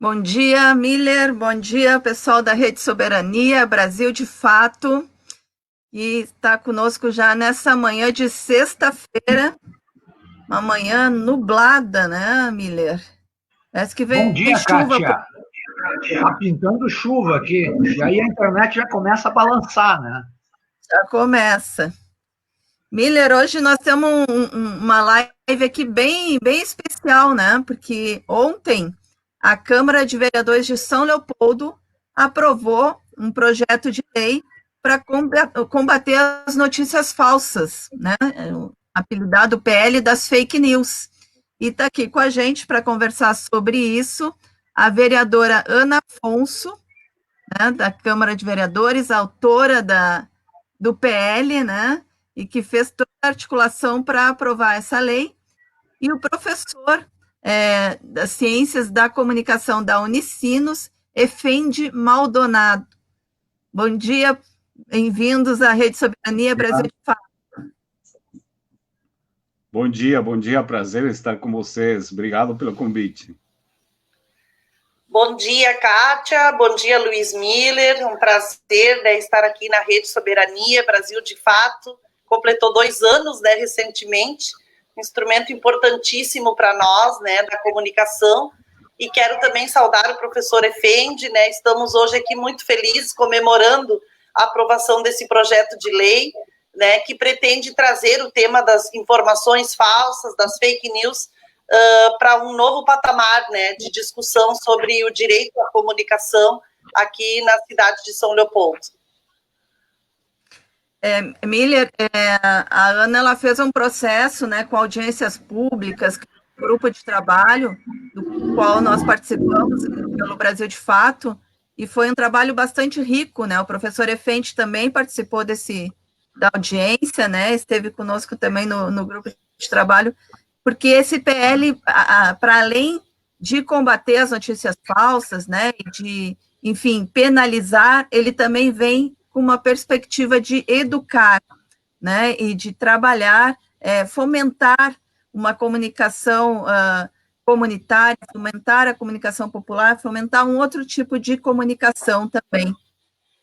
Bom dia, Miller. Bom dia, pessoal da Rede Soberania, Brasil de Fato. E está conosco já nessa manhã de sexta-feira, uma manhã nublada, né, Miller? Parece que Bom vem dia, chuva. Kátia. Está pintando chuva aqui. E aí a internet já começa a balançar, né? Já começa. Miller, hoje nós temos uma live aqui bem especial, né? Porque ontem a Câmara de Vereadores de São Leopoldo aprovou um projeto de lei para combater as notícias falsas, né? Apelidado PL das fake news. E está aqui com a gente para conversar sobre isso a vereadora Ana Afonso, né, da Câmara de Vereadores, autora do PL, né? E que fez toda a articulação para aprovar essa lei, e o professor das Ciências da Comunicação da Unicinos, Efendi Maldonado. Bom dia, bem-vindos à Rede Soberania Brasil de Fato. Bom dia, prazer estar com vocês. Obrigado pelo convite. Bom dia, Kátia. Bom dia, Luiz Miller. Um prazer, né, estar aqui na Rede Soberania Brasil de Fato. Completou 2 anos, né, recentemente. Um instrumento importantíssimo para nós, né, da comunicação. E quero também saudar o professor Efendi, né. Estamos hoje aqui muito felizes comemorando a aprovação desse projeto de lei, né, que pretende trazer o tema das informações falsas, das fake news, para um novo patamar, né, de discussão sobre o direito à comunicação aqui na cidade de São Leopoldo. Miller, a Ana ela fez um processo, né, com audiências públicas, grupo de trabalho, do qual nós participamos pelo Brasil de Fato, e foi um trabalho bastante rico, né? O professor Efendi também participou da audiência, né? Esteve conosco também no grupo de trabalho, porque esse PL, para além de combater as notícias falsas, né, e de, enfim, penalizar, ele também vem com uma perspectiva de educar, né, e de trabalhar, fomentar uma comunicação comunitária, fomentar a comunicação popular, fomentar um outro tipo de comunicação também.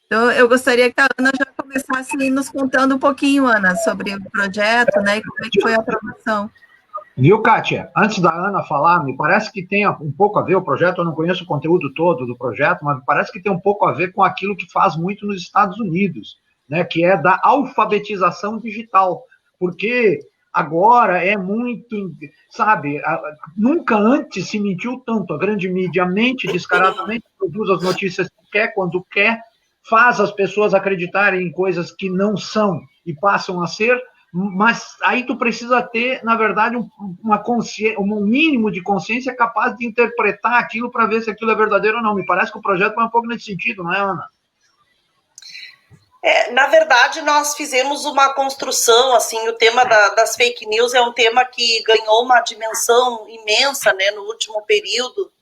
Então, eu gostaria que a Ana já começasse nos contando um pouquinho, Ana, sobre o projeto, né, e como é que foi a aprovação. Viu, Kátia? Antes da Ana falar, me parece que tem um pouco a ver o projeto, eu não conheço o conteúdo todo do projeto, mas me parece que tem um pouco a ver com aquilo que faz muito nos Estados Unidos, né, que é da alfabetização digital, porque agora é muito, sabe, nunca antes se mentiu tanto, a grande mídia mente descaradamente, produz as notícias que quer, quando quer, faz as pessoas acreditarem em coisas que não são e passam a ser, mas aí tu precisa ter, na verdade, um mínimo de consciência capaz de interpretar aquilo para ver se aquilo é verdadeiro ou não. Me parece que o projeto vai um pouco nesse sentido, não é, Ana? Na verdade, nós fizemos uma construção, assim, o tema das fake news é um tema que ganhou uma dimensão imensa, né, no último período,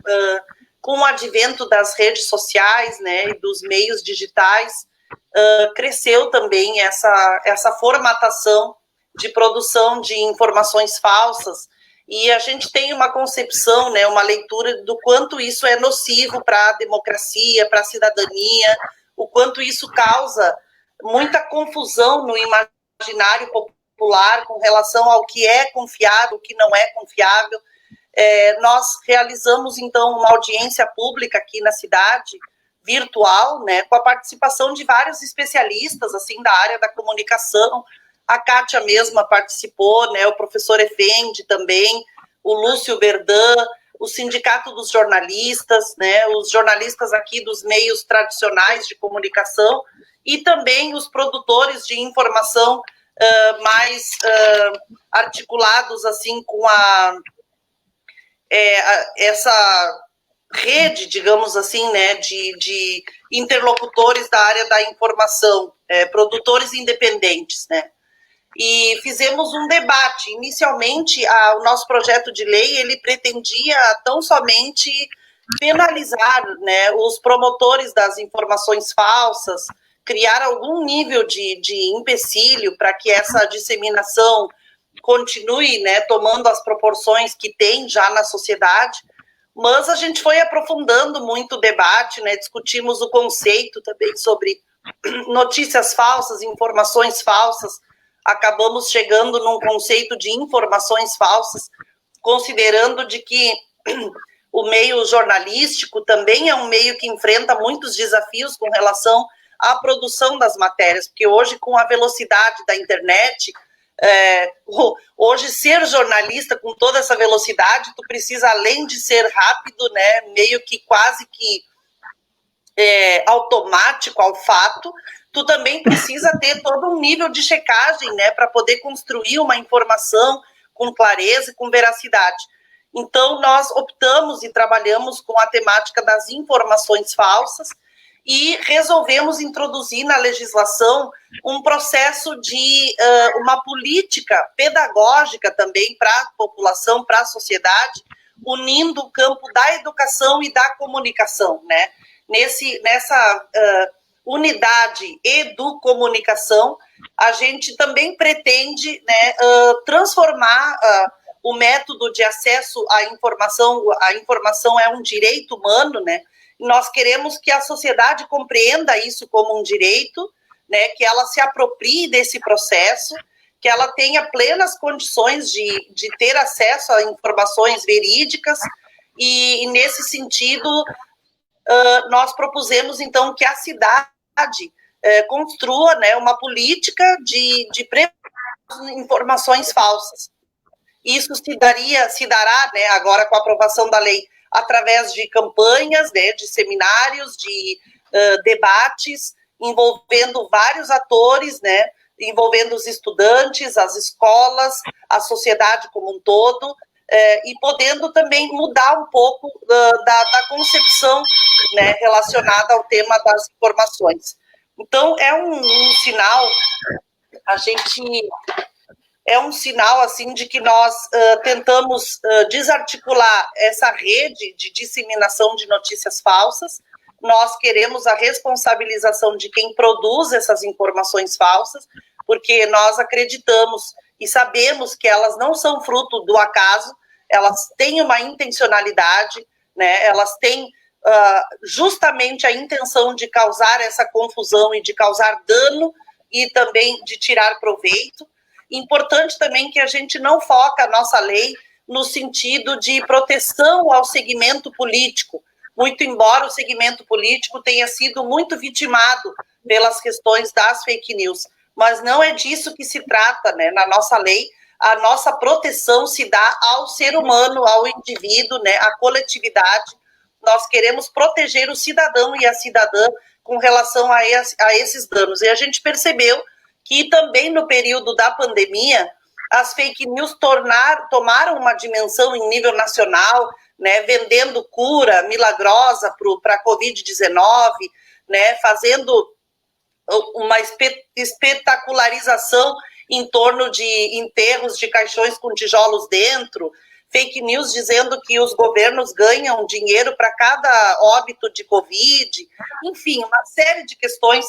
com o advento das redes sociais, né, e dos meios digitais, cresceu também essa formatação de produção de informações falsas, e a gente tem uma concepção, né, uma leitura do quanto isso é nocivo para a democracia, para a cidadania, o quanto isso causa muita confusão no imaginário popular com relação ao que é confiável, o que não é confiável. Nós realizamos, então, uma audiência pública aqui na cidade, virtual, né, com a participação de vários especialistas, assim, da área da comunicação. A Kátia mesma participou, né, o professor Efendi também, o Lúcio Verdã, o Sindicato dos Jornalistas, né, os jornalistas aqui dos meios tradicionais de comunicação, e também os produtores de informação mais articulados, assim, com essa rede, digamos assim, né, de interlocutores da área da informação, produtores independentes, né. E fizemos um debate. Inicialmente, o nosso projeto de lei, ele pretendia tão somente penalizar, né, os promotores das informações falsas, criar algum nível de empecilho para que essa disseminação continue, né, tomando as proporções que tem já na sociedade, mas a gente foi aprofundando muito o debate, né? Discutimos o conceito também sobre notícias falsas, informações falsas, acabamos chegando num conceito de informações falsas, considerando de que o meio jornalístico também é um meio que enfrenta muitos desafios com relação à produção das matérias, porque hoje, com a velocidade da internet, hoje ser jornalista com toda essa velocidade, tu precisa, além de ser rápido, né, meio que quase que automático ao fato, tu também precisa ter todo um nível de checagem, né, para poder construir uma informação com clareza e com veracidade. Então, nós optamos e trabalhamos com a temática das informações falsas e resolvemos introduzir na legislação um processo de uma política pedagógica também para a população, para a sociedade, unindo o campo da educação e da comunicação, né? Nessa unidade educomunicação, a gente também pretende, né, transformar o método de acesso à informação. A informação é um direito humano, né? Nós queremos que a sociedade compreenda isso como um direito, né, que ela se aproprie desse processo, que ela tenha plenas condições de ter acesso a informações verídicas, e nesse sentido, nós propusemos, então, que a cidade construa, né, uma política de informações falsas. Isso se dará, né, agora com a aprovação da lei, através de campanhas, né, de seminários, de debates, envolvendo vários atores, né, envolvendo os estudantes, as escolas, a sociedade como um todo, e podendo também mudar um pouco da concepção, né, relacionada ao tema das informações. Então, é um sinal, é um sinal, assim, de que nós tentamos desarticular essa rede de disseminação de notícias falsas. Nós queremos a responsabilização de quem produz essas informações falsas, porque nós acreditamos e sabemos que elas não são fruto do acaso, elas têm uma intencionalidade, né? Elas têm justamente a intenção de causar essa confusão e de causar dano e também de tirar proveito. Importante também que a gente não foca a nossa lei no sentido de proteção ao segmento político, muito embora o segmento político tenha sido muito vitimado pelas questões das fake news, mas não é disso que se trata, né? Na nossa lei, a nossa proteção se dá ao ser humano, ao indivíduo, né? À coletividade. Nós queremos proteger o cidadão e a cidadã com relação a esses danos. E a gente percebeu que também no período da pandemia, as fake news tomaram uma dimensão em nível nacional, né, vendendo cura milagrosa para a Covid-19, né, fazendo uma espetacularização em torno de enterros de caixões com tijolos dentro, fake news dizendo que os governos ganham dinheiro para cada óbito de Covid, enfim, uma série de questões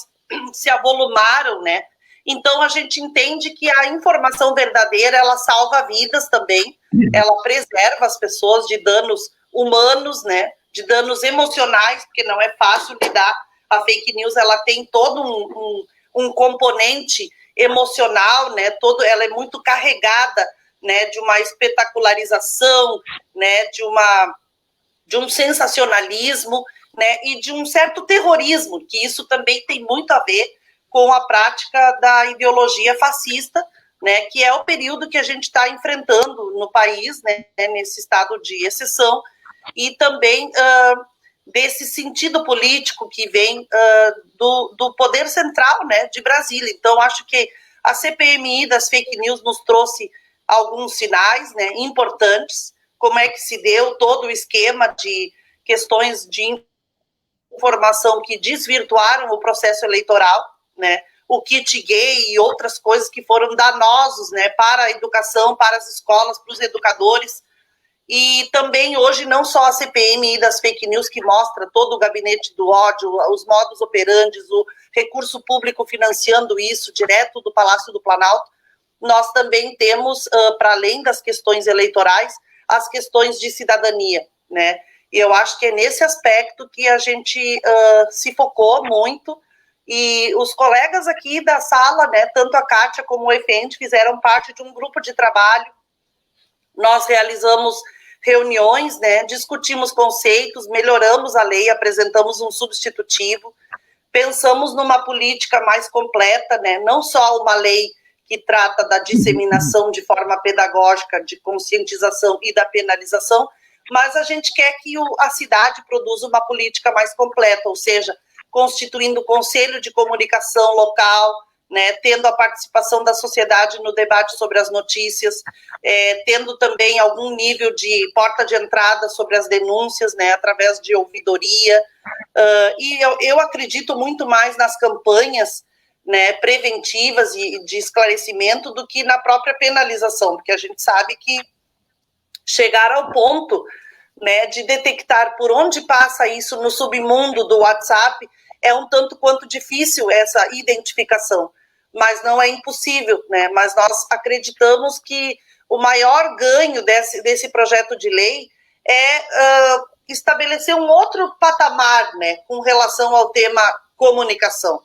se avolumaram, né? Então, a gente entende que a informação verdadeira, ela salva vidas também, ela preserva as pessoas de danos humanos, né, de danos emocionais, porque não é fácil lidar. A fake news, ela tem todo um componente emocional, né, ela é muito carregada, né, de uma espetacularização, né, de um sensacionalismo, né, e de um certo terrorismo, que isso também tem muito a ver com a prática da ideologia fascista, né, que é o período que a gente está enfrentando no país, né, nesse estado de exceção, e também desse sentido político que vem do poder central, né, de Brasília. Então, acho que a CPMI das fake news nos trouxe alguns sinais, né, importantes, como é que se deu todo o esquema de questões de informação que desvirtuaram o processo eleitoral, né, o kit gay e outras coisas que foram danosos, né, para a educação, para as escolas, para os educadores. E também hoje não só a CPMI das fake news, que mostra todo o gabinete do ódio, os modus operandi, o recurso público financiando isso direto do Palácio do Planalto, nós também temos, para além das questões eleitorais, as questões de cidadania, né? E eu acho que é nesse aspecto que a gente se focou muito, e os colegas aqui da sala, né, tanto a Kátia como o Efendi, fizeram parte de um grupo de trabalho. Nós realizamos reuniões, né, discutimos conceitos, melhoramos a lei, apresentamos um substitutivo, pensamos numa política mais completa, né, não só uma lei que trata da disseminação de forma pedagógica, de conscientização e da penalização, mas a gente quer que a cidade produza uma política mais completa, ou seja, constituindo o conselho de comunicação local, né, tendo a participação da sociedade no debate sobre as notícias, tendo também algum nível de porta de entrada sobre as denúncias, né, através de ouvidoria, e eu acredito muito mais nas campanhas, né, preventivas e de esclarecimento do que na própria penalização, porque a gente sabe que chegar ao ponto, né, de detectar por onde passa isso no submundo do WhatsApp é um tanto quanto difícil essa identificação, mas não é impossível, né? Mas nós acreditamos que o maior ganho desse projeto de lei é estabelecer um outro patamar, né, com relação ao tema comunicação,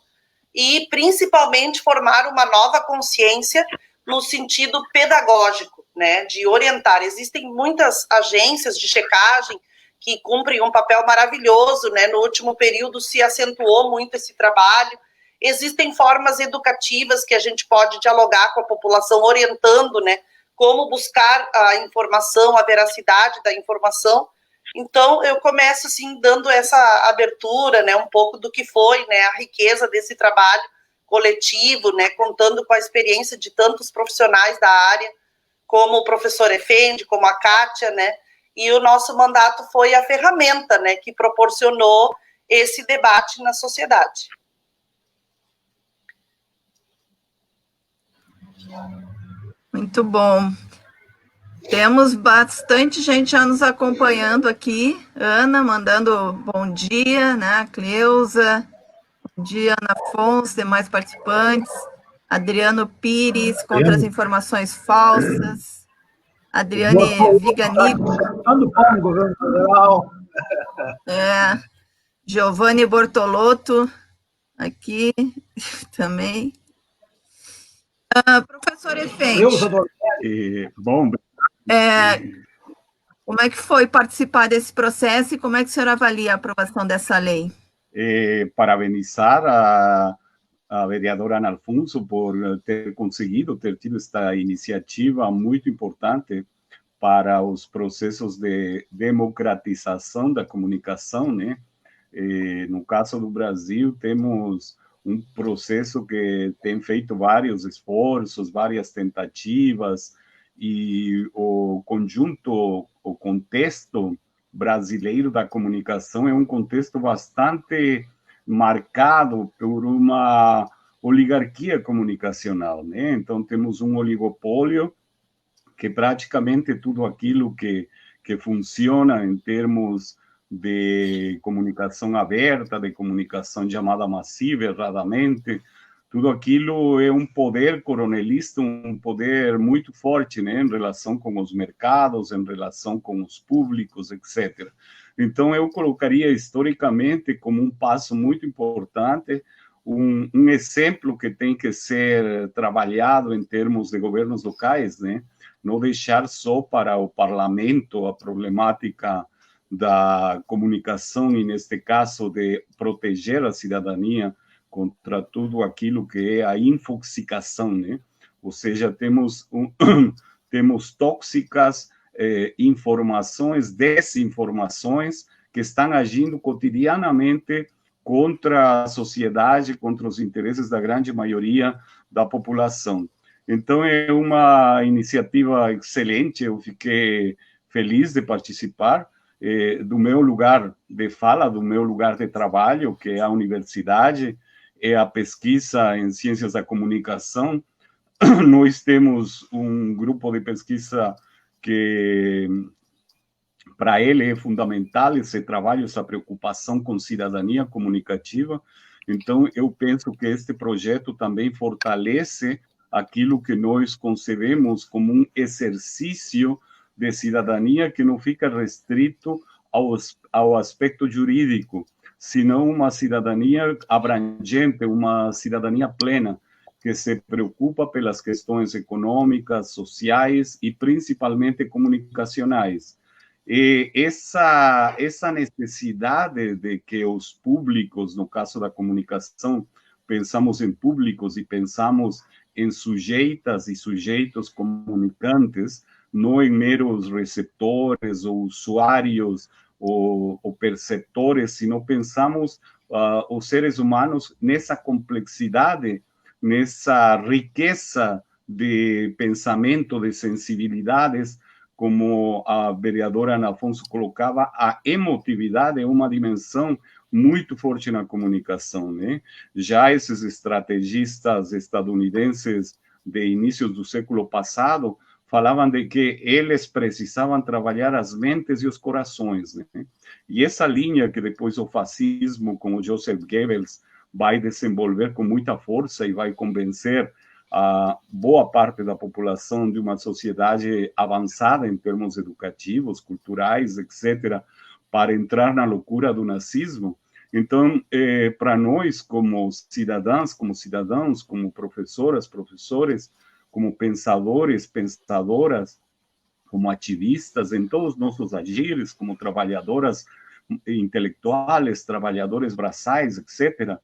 e principalmente formar uma nova consciência no sentido pedagógico, né, de orientar. Existem muitas agências de checagem que cumprem um papel maravilhoso, né, no último período se acentuou muito esse trabalho. Existem formas educativas que a gente pode dialogar com a população, orientando, né, como buscar a informação, a veracidade da informação. Então, eu começo, assim, dando essa abertura, né, um pouco do que foi, né, a riqueza desse trabalho coletivo, né, contando com a experiência de tantos profissionais da área, como o professor Efendi, como a Kátia, né, e o nosso mandato foi a ferramenta, né, que proporcionou esse debate na sociedade. Muito bom. Temos bastante gente já nos acompanhando aqui. Ana mandando bom dia, né? Cleusa, bom dia, Ana Afonso, demais participantes. Adriano Pires, contra as informações falsas. Adriane Viganico. Governo federal. Giovanni Bortolotto, aqui também. Professor Efendi. Bom, como é que foi participar desse processo e como é que o senhor avalia a aprovação dessa lei? Parabenizar a vereadora Ana Afonso por ter tido esta iniciativa muito importante para os processos de democratização da comunicação, né? No caso do Brasil, temos um processo que tem feito vários esforços, várias tentativas, e o contexto brasileiro da comunicação é um contexto bastante marcado por uma oligarquia comunicacional, né? Então, temos um oligopólio que praticamente tudo aquilo que funciona em termos de comunicação aberta, de comunicação chamada massiva, erradamente, tudo aquilo é um poder coronelista, um poder muito forte, né, em relação com os mercados, em relação com os públicos, etc. Então, eu colocaria historicamente como um passo muito importante, um exemplo que tem que ser trabalhado em termos de governos locais, né, não deixar só para o parlamento a problemática da comunicação, e neste caso de proteger a cidadania contra tudo aquilo que é a infoxicação, né? Ou seja, temos tóxicas informações, desinformações que estão agindo cotidianamente contra a sociedade, contra os interesses da grande maioria da população. Então, é uma iniciativa excelente, eu fiquei feliz de participar. Do meu lugar de fala, do meu lugar de trabalho, que é a universidade, é a pesquisa em ciências da comunicação. Nós temos um grupo de pesquisa que, para ele, é fundamental esse trabalho, essa preocupação com cidadania comunicativa. Então, eu penso que este projeto também fortalece aquilo que nós concebemos como um exercício de cidadania que não fica restrito ao aspecto jurídico, senão uma cidadania abrangente, uma cidadania plena, que se preocupa pelas questões econômicas, sociais e principalmente comunicacionais. E essa necessidade de que os públicos, no caso da comunicação, pensamos em públicos e pensamos em sujeitas e sujeitos comunicantes, não em meros receptores ou usuários ou perceptores, sino pensamos os seres humanos nessa complexidade, nessa riqueza de pensamento, de sensibilidades, como a vereadora Ana Afonso colocava, a emotividade é uma dimensão muito forte na comunicação, né? Já esses estrategistas estadunidenses de inícios do século passado falavam de que eles precisavam trabalhar as mentes e os corações, né? E essa linha que depois o fascismo, com o Joseph Goebbels, vai desenvolver com muita força e vai convencer a boa parte da população de uma sociedade avançada em termos educativos, culturais, etc., para entrar na loucura do nazismo. Então, para nós, como cidadãs, como cidadãos, como professoras, professores, como pensadores, pensadoras, como ativistas em todos os nossos agires, como trabalhadoras intelectuais, trabalhadores braçais, etc.,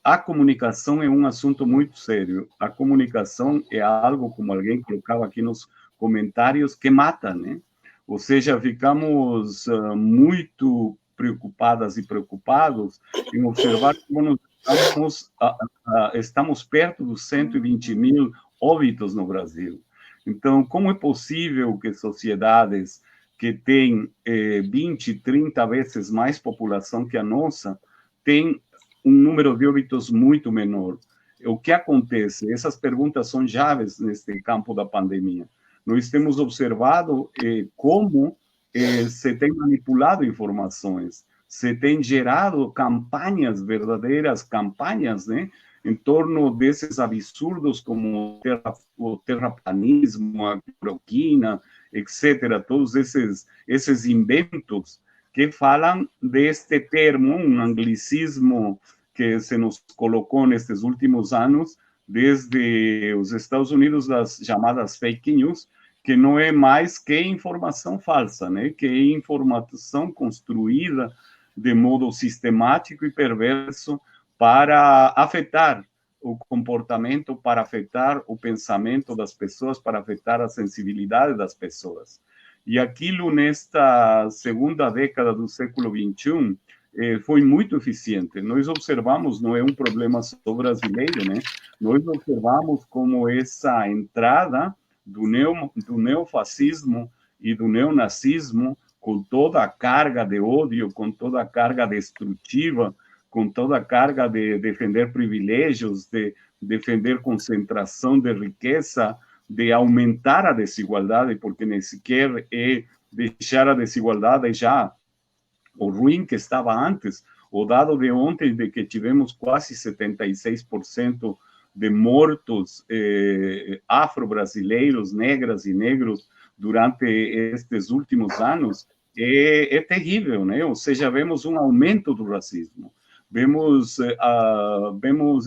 a comunicação é um assunto muito sério. A comunicação é algo, como alguém colocava aqui nos comentários, que mata, né? Ou seja, ficamos muito preocupadas e preocupados em observar como estamos perto dos 120 mil óbitos no Brasil. Então, como é possível que sociedades que têm 20, 30 vezes mais população que a nossa, tenham um número de óbitos muito menor? O que acontece? Essas perguntas são chaves neste campo da pandemia. Nós temos observado como se tem manipulado informações, se tem gerado campanhas, verdadeiras campanhas, né, em torno desses absurdos como o terraplanismo, a cloroquina, etc., todos esses inventos que falam deste termo, um anglicismo que se nos colocou nestes últimos anos, desde os Estados Unidos, das chamadas fake news, que não é mais que informação falsa, né? Que é informação construída de modo sistemático e perverso para afetar o comportamento, para afetar o pensamento das pessoas, para afetar a sensibilidade das pessoas. E aquilo, nesta segunda década do século XXI, foi muito eficiente. Nós observamos, não é um problema só brasileiro, né? Nós observamos como essa entrada do neofascismo e do neonazismo, com toda a carga de ódio, com toda a carga destrutiva, com toda a carga de defender privilégios, de defender concentração de riqueza, de aumentar a desigualdade, porque nem sequer é deixar a desigualdade já o ruim que estava antes. O dado de ontem de que tivemos quase 76% de mortos afro-brasileiros, negras e negros durante estes últimos anos é terrível, né? Ou seja, vemos um aumento do racismo, vemos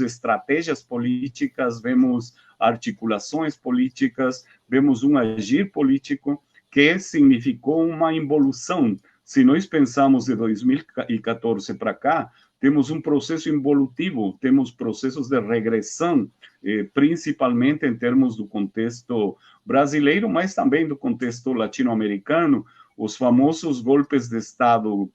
estratégias políticas, vemos articulações políticas, vemos um agir político que significou uma involução. Se nós pensamos de 2014 para cá, temos um processo involutivo, temos processos de regressão, principalmente em termos do contexto brasileiro, mas também do contexto latino-americano, os famosos golpes de Estado,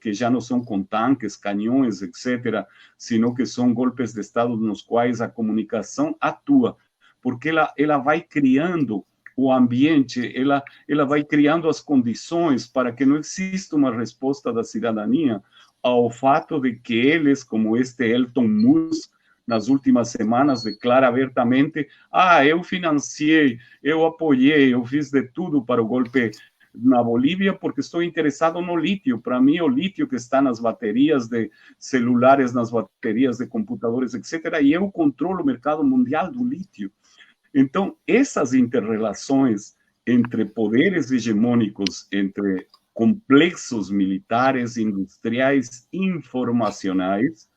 que já não são com tanques, canhões, etc., sino que são golpes de Estado nos quais a comunicação atua, porque ela vai criando o ambiente, ela vai criando as condições para que não exista uma resposta da cidadania ao fato de que eles, como este Elton Musk, nas últimas semanas, declara abertamente: eu financiei, eu apoiei, eu fiz de tudo para o golpe na Bolívia porque estou interessado no lítio. Para mim, o lítio que está nas baterias de celulares, nas baterias de computadores, etc., e eu controlo o mercado mundial do lítio. Então, essas interrelações entre poderes hegemônicos, entre complexos militares, industriais, informacionais,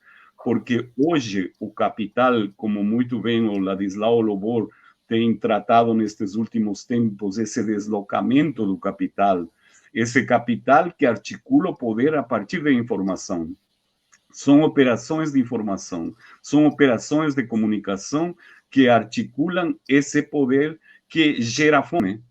porque hoje o capital, como muito bem o Ladislau Lobor tem tratado nestes últimos tempos, esse deslocamento do capital, esse capital que articula o poder a partir da informação. São operações de informação, são operações de comunicação que articulam esse poder que gera fome,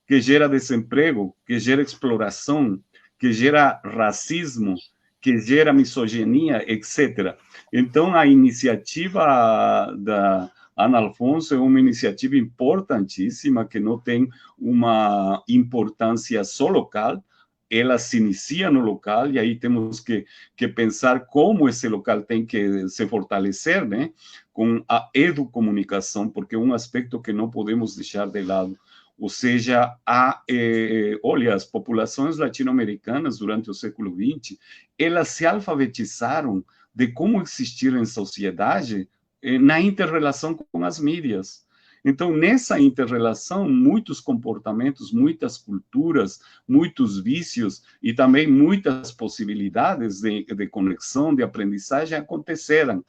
que gera desemprego, que gera exploração, que gera racismo, que gera misoginia, etc. Então, a iniciativa da Ana Alfonso é uma iniciativa importantíssima, que não tem uma importância só local, ela se inicia no local, e aí temos que pensar como esse local tem que se fortalecer, né, com a educomunicação, porque é um aspecto que não podemos deixar de lado. Ou seja, olha, as populações latino-americanas durante o século XX, elas se alfabetizaram de como existir em sociedade na inter-relação com as mídias. Então, nessa inter-relação, muitos comportamentos, muitas culturas, muitos vícios e também muitas possibilidades de conexão, de aprendizagem aconteceram.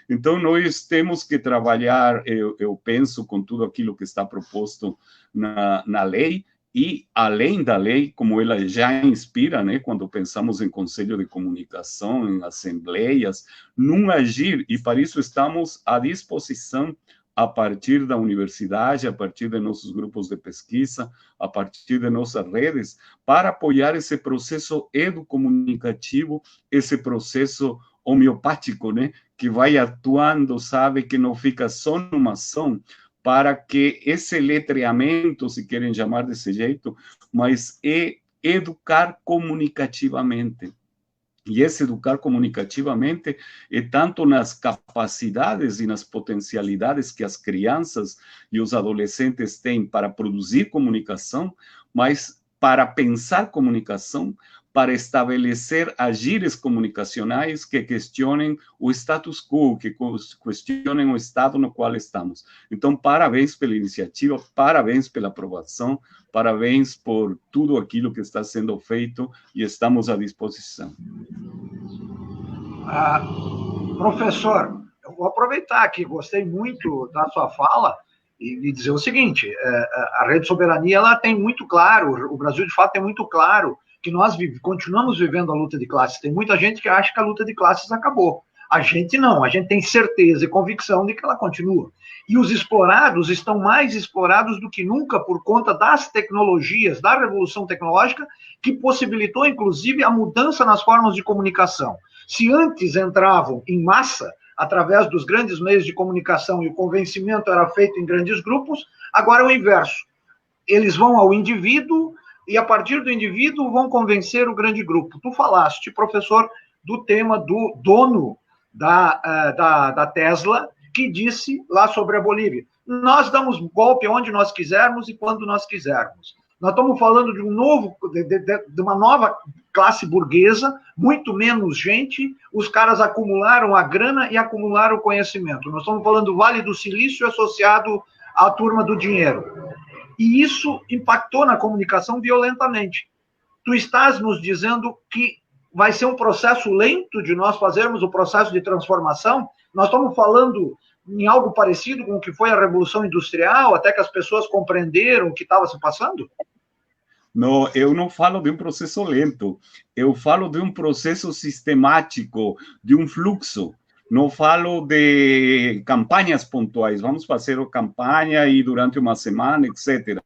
Então, nós temos que trabalhar, eu penso, com tudo aquilo que está proposto na lei, e além da lei, como ela já inspira, né, quando pensamos em conselho de comunicação, em assembleias, num agir, e para isso estamos à disposição a partir da universidade, a partir de nossos grupos de pesquisa, a partir de nossas redes, para apoiar esse processo educomunicativo, esse processo homeopático, né, que vai atuando, sabe, que não fica só numa ação, para que esse letreamento, se querem chamar desse jeito, mas é educar comunicativamente. E esse educar comunicativamente é tanto nas capacidades e nas potencialidades que as crianças e os adolescentes têm para produzir comunicação, mas para pensar comunicação, para estabelecer agires comunicacionais que questionem o status quo, que questionem o estado no qual estamos. Então, parabéns pela iniciativa, parabéns pela aprovação, parabéns por tudo aquilo que está sendo feito e estamos à disposição. Professor, eu vou aproveitar aqui, gostei muito da sua fala e dizer o seguinte, a Rede Soberania ela tem muito claro, o Brasil de fato tem muito claro que nós continuamos vivendo a luta de classes. Tem muita gente que acha que a luta de classes acabou. A gente não, a gente tem certeza e convicção de que ela continua. E os explorados estão mais explorados do que nunca por conta das tecnologias, da revolução tecnológica, que possibilitou, inclusive, a mudança nas formas de comunicação. Se antes entravam em massa, através dos grandes meios de comunicação, e o convencimento era feito em grandes grupos, agora é o inverso. Eles vão ao indivíduo, e a partir do indivíduo vão convencer o grande grupo. Tu falaste, professor, do tema do dono da Tesla, que disse lá sobre a Bolívia, nós damos golpe onde nós quisermos e quando nós quisermos. Nós estamos falando de de uma nova classe burguesa, muito menos gente, os caras acumularam a grana e acumularam o conhecimento. Nós estamos falando do Vale do Silício associado à turma do dinheiro. E isso impactou na comunicação violentamente. Tu estás nos dizendo que vai ser um processo lento de nós fazermos o processo de transformação? Nós estamos falando em algo parecido com o que foi a Revolução Industrial, até que as pessoas compreenderam o que estava se passando? Não, eu não falo de um processo lento, eu falo de um processo sistemático, de um fluxo. Não falo de campanhas pontuais, vamos fazer uma campanha e durante uma semana, etc.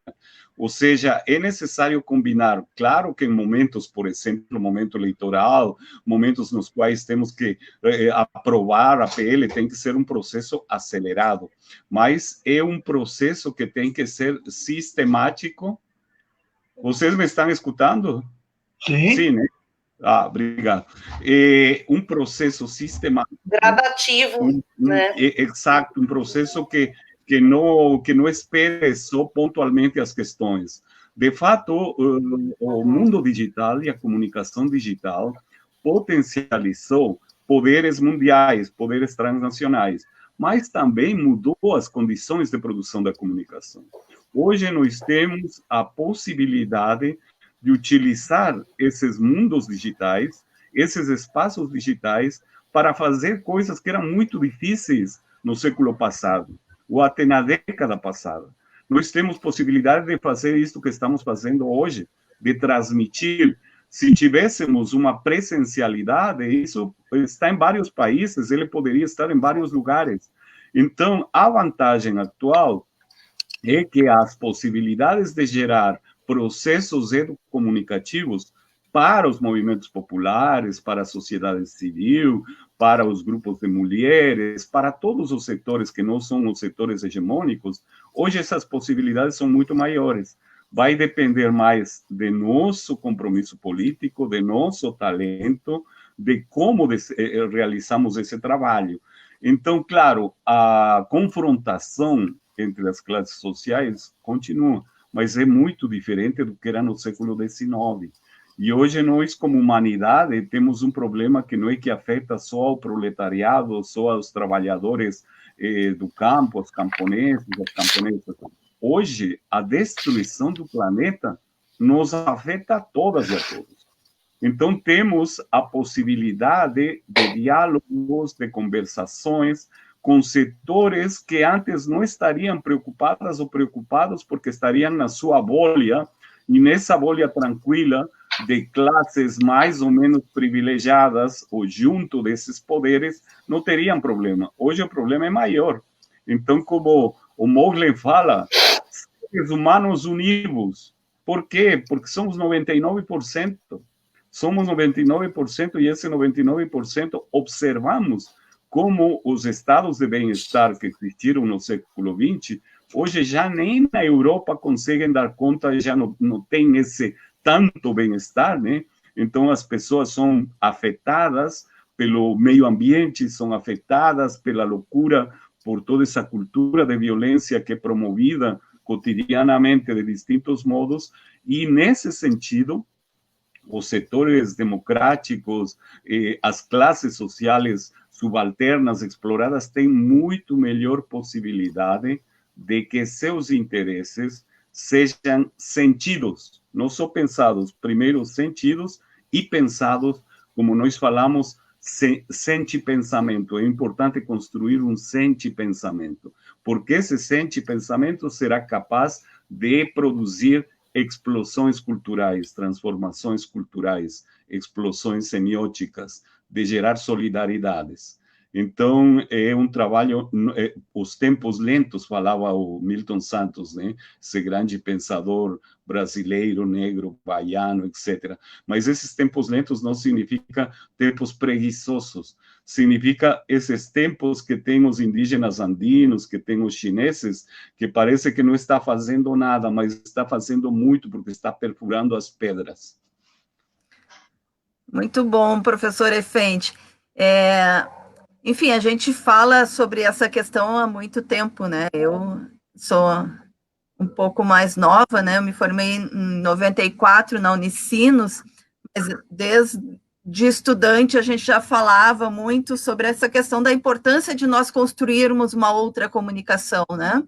Ou seja, é necessário combinar, claro que em momentos, por exemplo, momento eleitoral, momentos nos quais temos que aprovar a PL, tem que ser um processo acelerado, mas é um processo que tem que ser sistemático. Vocês me estão escutando? Sim. Sim, né? Obrigado. Um processo sistemático. Gradativo, né? Exato, um processo que não espere só pontualmente as questões. De fato, o mundo digital e a comunicação digital potencializou poderes mundiais, poderes transnacionais, mas também mudou as condições de produção da comunicação. Hoje nós temos a possibilidade de utilizar esses mundos digitais, esses espaços digitais, para fazer coisas que eram muito difíceis no século passado, ou até na década passada. Nós temos possibilidade de fazer isso que estamos fazendo hoje, de transmitir. Se tivéssemos uma presencialidade, isso está em vários países, ele poderia estar em vários lugares. Então, a vantagem atual é que as possibilidades de gerar processos educomunicativos para os movimentos populares, para a sociedade civil, para os grupos de mulheres, para todos os setores que não são os setores hegemônicos, hoje essas possibilidades são muito maiores. Vai depender mais de nosso compromisso político, de nosso talento, de como realizamos esse trabalho. Então, claro, a confrontação entre as classes sociais continua, mas é muito diferente do que era no século XIX. E hoje nós, como humanidade, temos um problema que não é que afeta só ao proletariado, só aos trabalhadores do campo, aos camponeses, às camponesas. Hoje, a destruição do planeta nos afeta a todas e a todos. Então, temos a possibilidade de diálogos, de conversações com setores que antes não estariam preocupadas ou preocupados porque estariam na sua bolha, e nessa bolha tranquila de classes mais ou menos privilegiadas ou junto desses poderes, não teriam problema. Hoje o problema é maior. Então, como o Moglen fala, seres humanos unidos. Por quê? Porque somos 99%. Somos 99% e esse 99% observamos como os estados de bem-estar que existiram no século XX, hoje já nem na Europa conseguem dar conta, já não tem esse tanto bem-estar, né? Então, as pessoas são afetadas pelo meio ambiente, são afetadas pela loucura, por toda essa cultura de violência que é promovida cotidianamente de distintos modos, e nesse sentido, os setores democráticos, as classes sociais subalternas exploradas têm muito melhor possibilidade de que seus interesses sejam sentidos, não só pensados, primeiro sentidos e pensados, como nós falamos, sente-pensamento. É importante construir um sente-pensamento, porque esse sente-pensamento será capaz de produzir explosões culturais, transformações culturais, explosões semióticas, de gerar solidariedades. Então, é um trabalho, os tempos lentos, falava o Milton Santos, né? Esse grande pensador brasileiro, negro, baiano, etc. Mas esses tempos lentos não significa tempos preguiçosos, significa esses tempos que tem os indígenas andinos, que tem os chineses, que parece que não está fazendo nada, mas está fazendo muito, porque está perfurando as pedras. Muito bom, professor Efendi. Enfim, a gente fala sobre essa questão há muito tempo, né? Eu sou um pouco mais nova, né? Eu me formei em 94 na Unicinos, mas desde estudante a gente já falava muito sobre essa questão da importância de nós construirmos uma outra comunicação, né?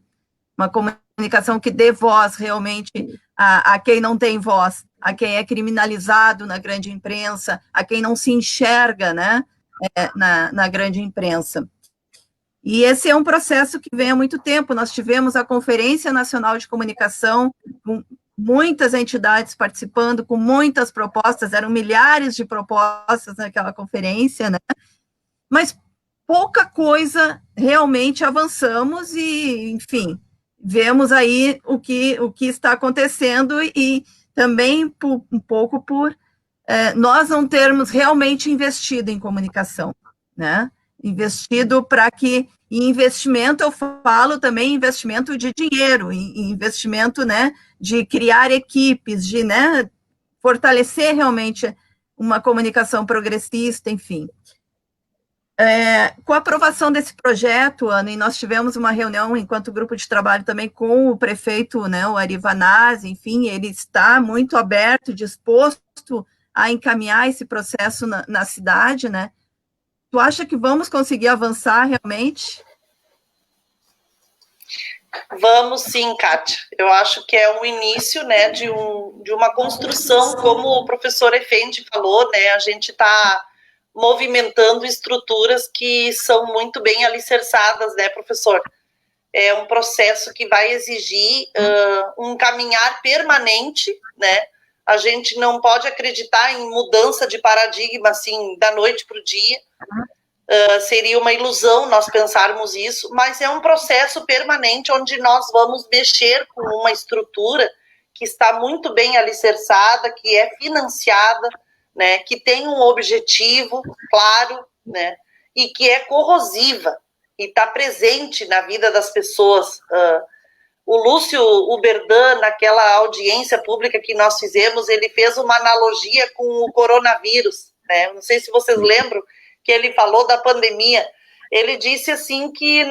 Uma comunicação que dê voz realmente a quem não tem voz, a quem é criminalizado na grande imprensa, a quem não se enxerga, né? Na grande imprensa. E esse é um processo que vem há muito tempo. Nós tivemos a Conferência Nacional de Comunicação, com muitas entidades participando, com muitas propostas, eram milhares de propostas naquela conferência, né? Mas pouca coisa realmente avançamos e, enfim, vemos aí o que está acontecendo e também um pouco por nós não termos realmente investido em comunicação, né? Investido para que, e investimento, eu falo também investimento de dinheiro, investimento, né, de criar equipes, de, né, fortalecer realmente uma comunicação progressista, enfim. Com a aprovação desse projeto, Ana, e nós tivemos uma reunião enquanto grupo de trabalho também com o prefeito, né, o Ari Vanazzi, enfim, ele está muito aberto, disposto a encaminhar esse processo na cidade, né? Tu acha que vamos conseguir avançar realmente? Vamos sim, Kátia. Eu acho que é um início, né, de uma construção, como o professor Effendi falou, né, a gente está movimentando estruturas que são muito bem alicerçadas, né, professor? É um processo que vai exigir um caminhar permanente, né? A gente não pode acreditar em mudança de paradigma, assim, da noite para o dia. Seria uma ilusão nós pensarmos isso, mas é um processo permanente onde nós vamos mexer com uma estrutura que está muito bem alicerçada, que é financiada, né, que tem um objetivo claro, né, e que é corrosiva e está presente na vida das pessoas. O Lúcio Uberdan, naquela audiência pública que nós fizemos, ele fez uma analogia com o coronavírus, né? Não sei se vocês lembram que ele falou da pandemia. Ele disse assim que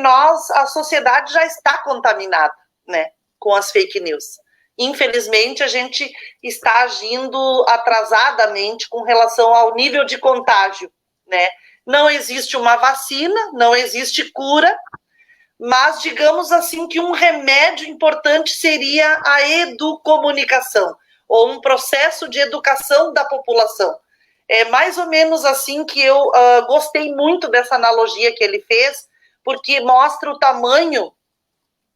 a sociedade já está contaminada, né, com as fake news. Infelizmente, a gente está agindo atrasadamente com relação ao nível de contágio, né? Não existe uma vacina, não existe cura, mas digamos assim que um remédio importante seria a educomunicação, ou um processo de educação da população. É mais ou menos assim que eu gostei muito dessa analogia que ele fez, porque mostra o tamanho,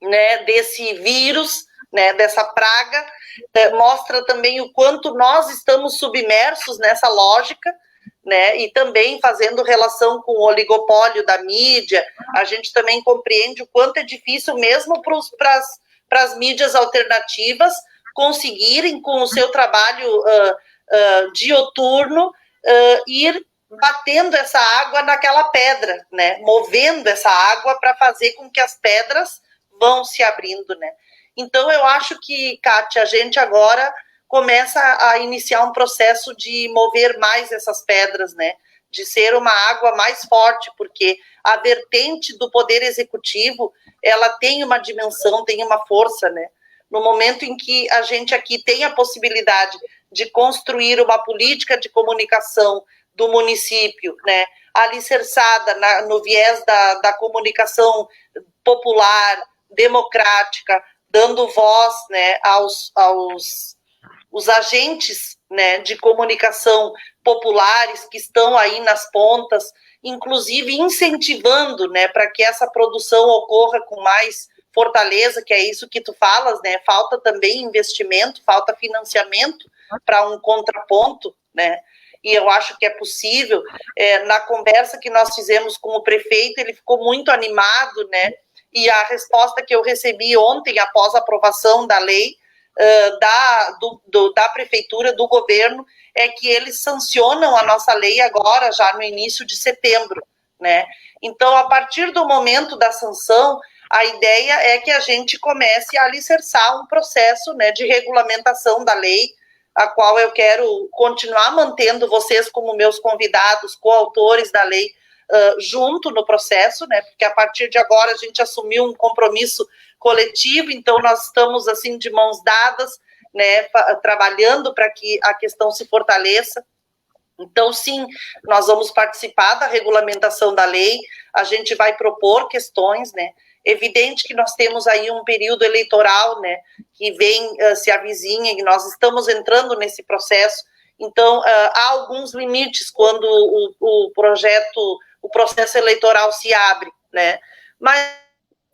né, desse vírus, né, dessa praga, mostra também o quanto nós estamos submersos nessa lógica, né, e também fazendo relação com o oligopólio da mídia. A gente também compreende o quanto é difícil mesmo para as mídias alternativas conseguirem, com o seu trabalho dioturno, ir batendo essa água naquela pedra, né, movendo essa água para fazer com que as pedras vão se abrindo, né. Então, eu acho que, Kátia, a gente agora começa a iniciar um processo de mover mais essas pedras, né? De ser uma água mais forte, porque a vertente do poder executivo, ela tem uma dimensão, tem uma força, né? No momento em que a gente aqui tem a possibilidade de construir uma política de comunicação do município, né? Alicerçada no viés da comunicação popular, democrática, dando voz, né, aos os agentes, né, de comunicação populares que estão aí nas pontas, inclusive incentivando, né, para que essa produção ocorra com mais fortaleza, que é isso que tu falas, né, falta também investimento, falta financiamento para um contraponto, né, e eu acho que é possível. Na conversa que nós fizemos com o prefeito, ele ficou muito animado, né, e a resposta que eu recebi ontem, após a aprovação da lei, da prefeitura, do governo, é que eles sancionam a nossa lei agora, já no início de setembro, né? Então, a partir do momento da sanção, a ideia é que a gente comece a alicerçar um processo, né, de regulamentação da lei, a qual eu quero continuar mantendo vocês como meus convidados, coautores da lei, junto no processo, né, porque a partir de agora a gente assumiu um compromisso coletivo, então nós estamos assim de mãos dadas, né, trabalhando para que a questão se fortaleça. Então, sim, nós vamos participar da regulamentação da lei, a gente vai propor questões, né, evidente que nós temos aí um período eleitoral, né, que vem, se avizinha, e nós estamos entrando nesse processo, então há alguns limites quando o processo eleitoral se abre, né, mas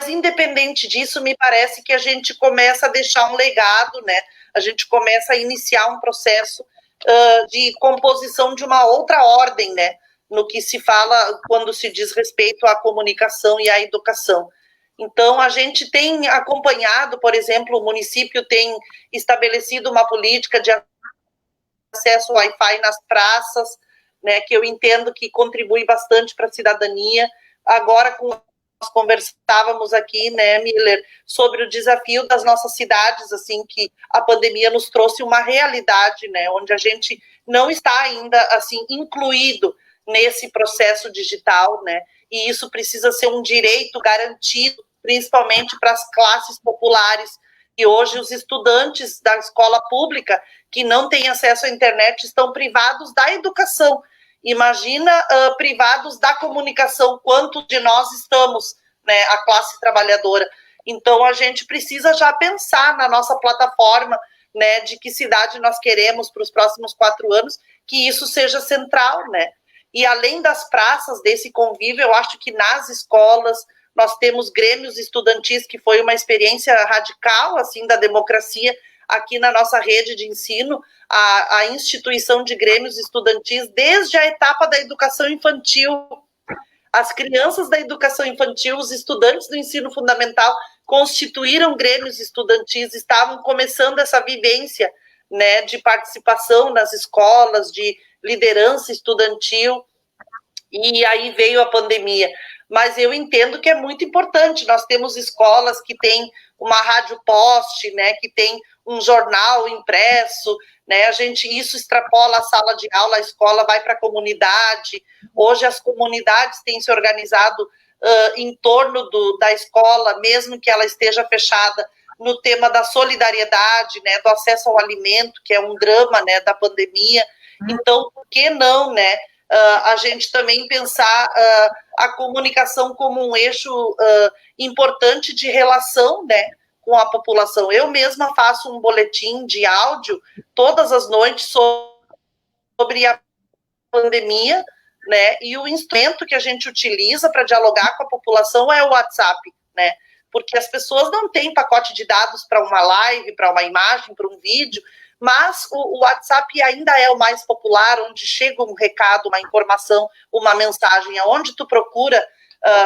independente disso, me parece que a gente começa a deixar um legado, né, a gente começa a iniciar um processo de composição de uma outra ordem, né, no que se fala quando se diz respeito à comunicação e à educação. Então, a gente tem acompanhado, por exemplo, o município tem estabelecido uma política de acesso ao Wi-Fi nas praças, né, que eu entendo que contribui bastante para a cidadania. Agora, nós conversávamos aqui, né, Miller, sobre o desafio das nossas cidades, assim, que a pandemia nos trouxe uma realidade, né, onde a gente não está ainda, assim, incluído nesse processo digital, né, e isso precisa ser um direito garantido, principalmente para as classes populares, e hoje os estudantes da escola pública que não têm acesso à internet estão privados da educação. Imagina privados da comunicação, quanto de nós estamos, né, a classe trabalhadora. Então, a gente precisa já pensar na nossa plataforma, né, de que cidade nós queremos para os próximos 4 anos, que isso seja central, né? E além das praças, desse convívio, eu acho que nas escolas nós temos grêmios estudantis, que foi uma experiência radical, assim, da democracia aqui na nossa rede de ensino, a instituição de grêmios estudantis desde a etapa da educação infantil. As crianças da educação infantil, os estudantes do ensino fundamental constituíram grêmios estudantis, estavam começando essa vivência, né, de participação nas escolas, de liderança estudantil, e aí veio a pandemia. Mas eu entendo que é muito importante, nós temos escolas que têm uma rádio poste, né, que tem um jornal impresso, né, isso extrapola a sala de aula, a escola vai para a comunidade. Hoje as comunidades têm se organizado em torno da escola, mesmo que ela esteja fechada, no tema da solidariedade, né, do acesso ao alimento, que é um drama, né, da pandemia. Então, por que não, né, a gente também pensar a comunicação como um eixo importante de relação, né, com a população. Eu mesma faço um boletim de áudio todas as noites sobre a pandemia, né, e o instrumento que a gente utiliza para dialogar com a população é o WhatsApp, né, porque as pessoas não têm pacote de dados para uma live, para uma imagem, para um vídeo, mas o WhatsApp ainda é o mais popular, onde chega um recado, uma informação, uma mensagem, aonde tu procura,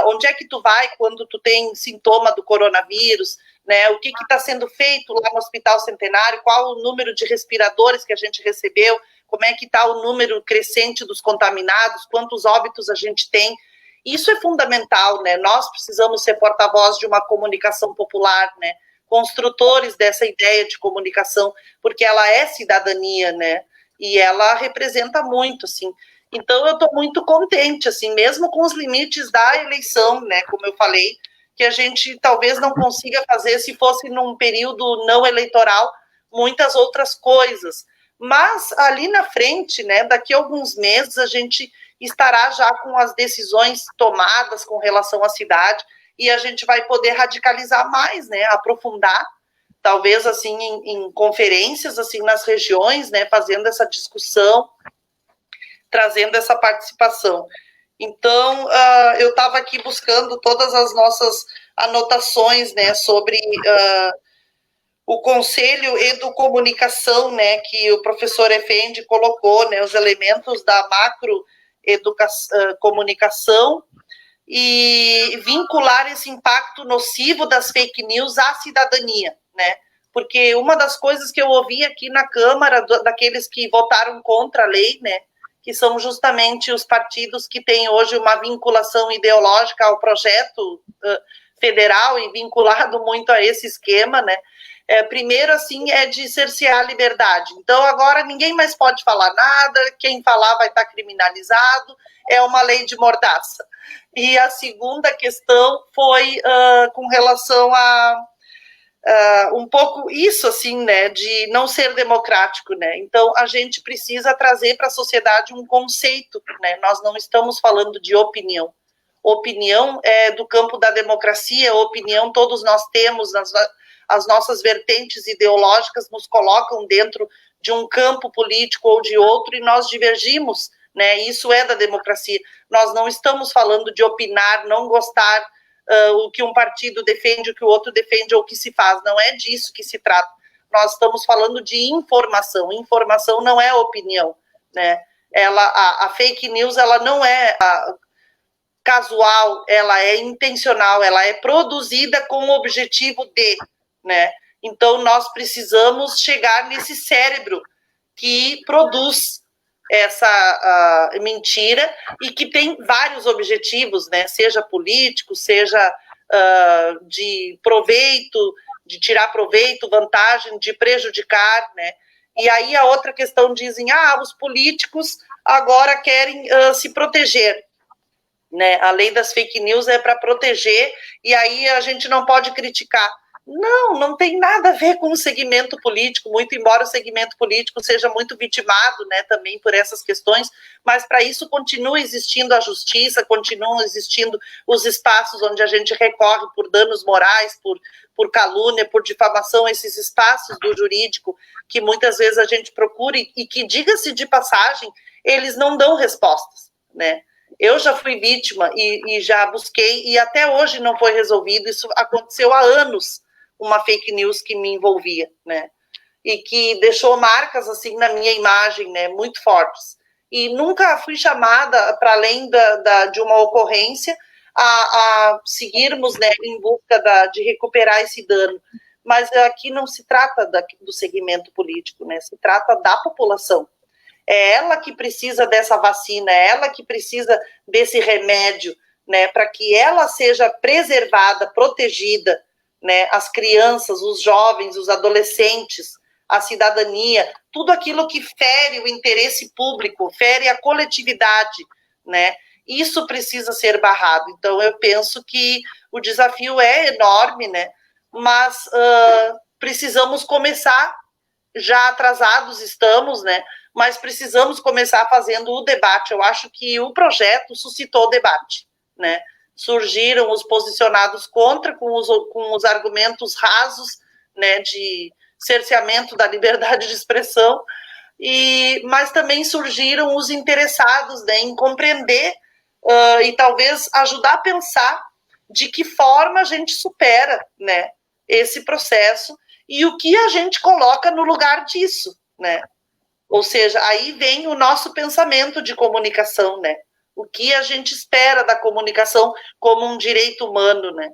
onde é que tu vai quando tu tem sintoma do coronavírus, né, o que está sendo feito lá no Hospital Centenário, qual o número de respiradores que a gente recebeu, como é que está o número crescente dos contaminados, quantos óbitos a gente tem. Isso é fundamental, né? Nós precisamos ser porta-voz de uma comunicação popular, né? Construtores dessa ideia de comunicação, porque ela é cidadania, né? E ela representa muito, assim. Então, eu estou muito contente, assim, mesmo com os limites da eleição, né? Como eu falei, que a gente talvez não consiga fazer, se fosse num período não eleitoral, muitas outras coisas. Mas ali na frente, né, daqui a alguns meses, a gente estará já com as decisões tomadas com relação à cidade e a gente vai poder radicalizar mais, né, aprofundar, talvez assim em conferências assim nas regiões, né, fazendo essa discussão, trazendo essa participação. Então, eu estava aqui buscando todas as nossas anotações, né, sobre o Conselho Educomunicação, né, que o professor Effendi colocou, né, os elementos da macrocomunicação e vincular esse impacto nocivo das fake news à cidadania, né, porque uma das coisas que eu ouvi aqui na Câmara, daqueles que votaram contra a lei, né, que são justamente os partidos que têm hoje uma vinculação ideológica ao projeto federal e vinculado muito a esse esquema, né, primeiro, assim, é de cercear a liberdade. Então, agora ninguém mais pode falar nada, quem falar vai estar criminalizado, é uma lei de mordaça. E a segunda questão foi com relação a um pouco isso, assim, né, de não ser democrático, né. Então, a gente precisa trazer para a sociedade um conceito, né, nós não estamos falando de opinião. Opinião é do campo da democracia, opinião todos nós temos, as nossas vertentes ideológicas nos colocam dentro de um campo político ou de outro e nós divergimos, né? Isso é da democracia. Nós não estamos falando de opinar, não gostar o que um partido defende, o que o outro defende ou o que se faz. Não é disso que se trata. Nós estamos falando de informação. Informação não é opinião, né? A fake news, ela não é casual, ela é intencional, ela é produzida com o objetivo de, né? Então, nós precisamos chegar nesse cérebro que produz essa mentira e que tem vários objetivos, né? Seja político, seja de proveito, de tirar proveito, vantagem, de prejudicar, né? E aí a outra questão dizem, os políticos agora querem se proteger, né? A lei das fake news é para proteger e aí a gente não pode criticar. Não tem nada a ver com o segmento político, muito embora o segmento político seja muito vitimado, né, também por essas questões, mas para isso continua existindo a justiça, continuam existindo os espaços onde a gente recorre por danos morais, por calúnia, por difamação, esses espaços do jurídico que muitas vezes a gente procura e que, diga-se de passagem, eles não dão respostas, né? Eu já fui vítima e já busquei, e até hoje não foi resolvido. Isso aconteceu há anos, uma fake news que me envolvia, né? E que deixou marcas, assim, na minha imagem, né? Muito fortes. E nunca fui chamada, para além de uma ocorrência, a seguirmos, né, em busca de recuperar esse dano. Mas aqui não se trata do segmento político, né? Se trata da população. É ela que precisa dessa vacina, é ela que precisa desse remédio, né, para que ela seja preservada, protegida, né, as crianças, os jovens, os adolescentes, a cidadania, tudo aquilo que fere o interesse público, fere a coletividade, né, isso precisa ser barrado. Então, eu penso que o desafio é enorme, né, mas precisamos começar, já atrasados estamos, né, mas precisamos começar fazendo o debate. Eu acho que o projeto suscitou o debate, né? Surgiram os posicionados contra, com os argumentos rasos, né, de cerceamento da liberdade de expressão, mas também surgiram os interessados, né, em compreender e talvez ajudar a pensar de que forma a gente supera, né, esse processo e o que a gente coloca no lugar disso, né? Ou seja, aí vem o nosso pensamento de comunicação, né? O que a gente espera da comunicação como um direito humano, né?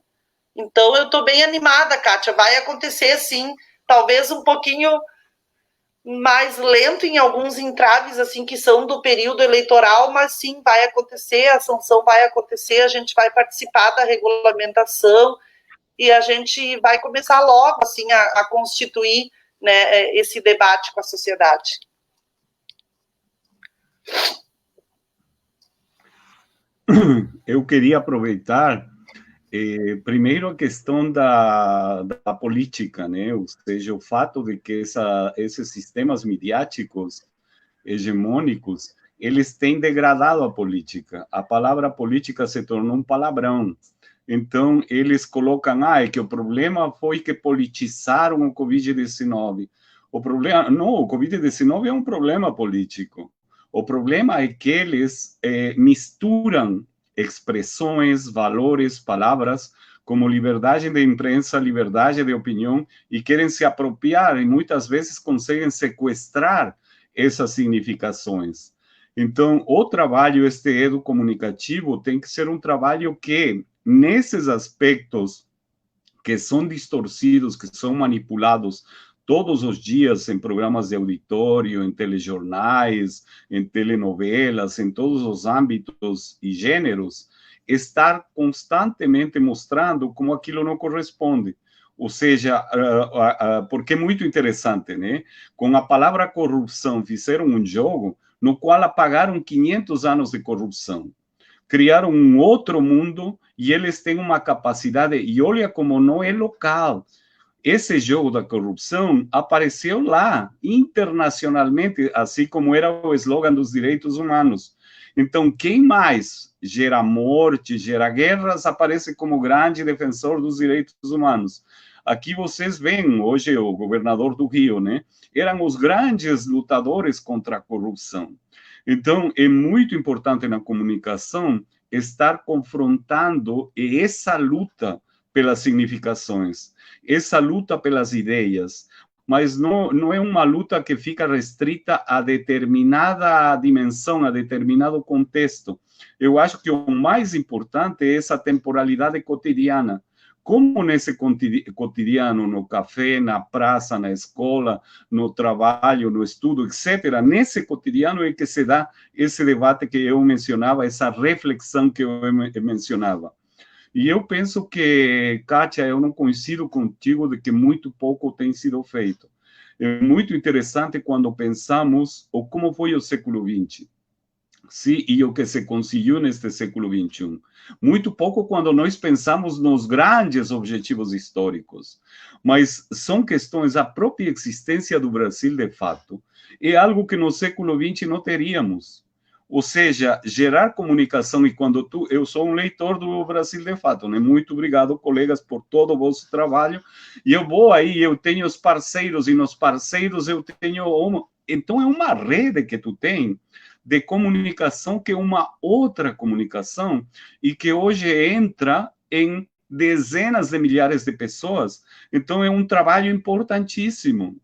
Então, eu estou bem animada, Kátia. Vai acontecer, sim, talvez um pouquinho mais lento em alguns entraves, assim, que são do período eleitoral, mas sim, vai acontecer, a sanção vai acontecer, a gente vai participar da regulamentação e a gente vai começar logo, assim, a constituir, né, esse debate com a sociedade. Eu queria aproveitar, primeiro, a questão da política, né? Ou seja, o fato de que esses sistemas midiáticos hegemônicos, eles têm degradado a política. A palavra política se tornou um palavrão. Então, eles colocam, é que o problema foi que politizaram o Covid-19. O Covid-19 é um problema político. O problema é que eles misturam expressões, valores, palavras, como liberdade de imprensa, liberdade de opinião, e querem se apropriar, e muitas vezes conseguem sequestrar essas significações. Então, o trabalho educomunicativo tem que ser um trabalho que, nesses aspectos que são distorcidos, que são manipulados todos os dias em programas de auditório, em telejornais, em telenovelas, em todos os âmbitos e gêneros, estar constantemente mostrando como aquilo não corresponde. Ou seja, porque é muito interessante, né? Com a palavra corrupção, fizeram um jogo no qual apagaram 500 anos de corrupção. Criaram um outro mundo e eles têm uma capacidade, e olha como não é local. Esse jogo da corrupção apareceu lá, internacionalmente, assim como era o slogan dos direitos humanos. Então, quem mais gera morte, gera guerras, aparece como grande defensor dos direitos humanos. Aqui vocês veem, hoje, o governador do Rio, né? Eram os grandes lutadores contra a corrupção. Então, é muito importante na comunicação estar confrontando essa luta pelas significações, essa luta pelas ideias, mas não é uma luta que fica restrita a determinada dimensão, a determinado contexto. Eu acho que o mais importante é essa temporalidade cotidiana. Como nesse cotidiano, no café, na praça, na escola, no trabalho, no estudo, etc., nesse cotidiano é que se dá esse debate que eu mencionava, essa reflexão que eu mencionava. E eu penso que, Kátia, eu não coincido contigo de que muito pouco tem sido feito. É muito interessante quando pensamos como foi o século XX. sim, e o que se conseguiu neste século XXI. Muito pouco quando nós pensamos nos grandes objetivos históricos, mas são questões, a própria existência do Brasil, de fato, é algo que no século XX não teríamos. Ou seja, gerar comunicação, e quando eu sou um leitor do Brasil de Fato, né? Muito obrigado, colegas, por todo o vosso trabalho, e eu vou aí, eu tenho os parceiros, e nos parceiros eu tenho então é uma rede que tu tem de comunicação, que é uma outra comunicação, e que hoje entra em dezenas de milhares de pessoas, então é um trabalho importantíssimo.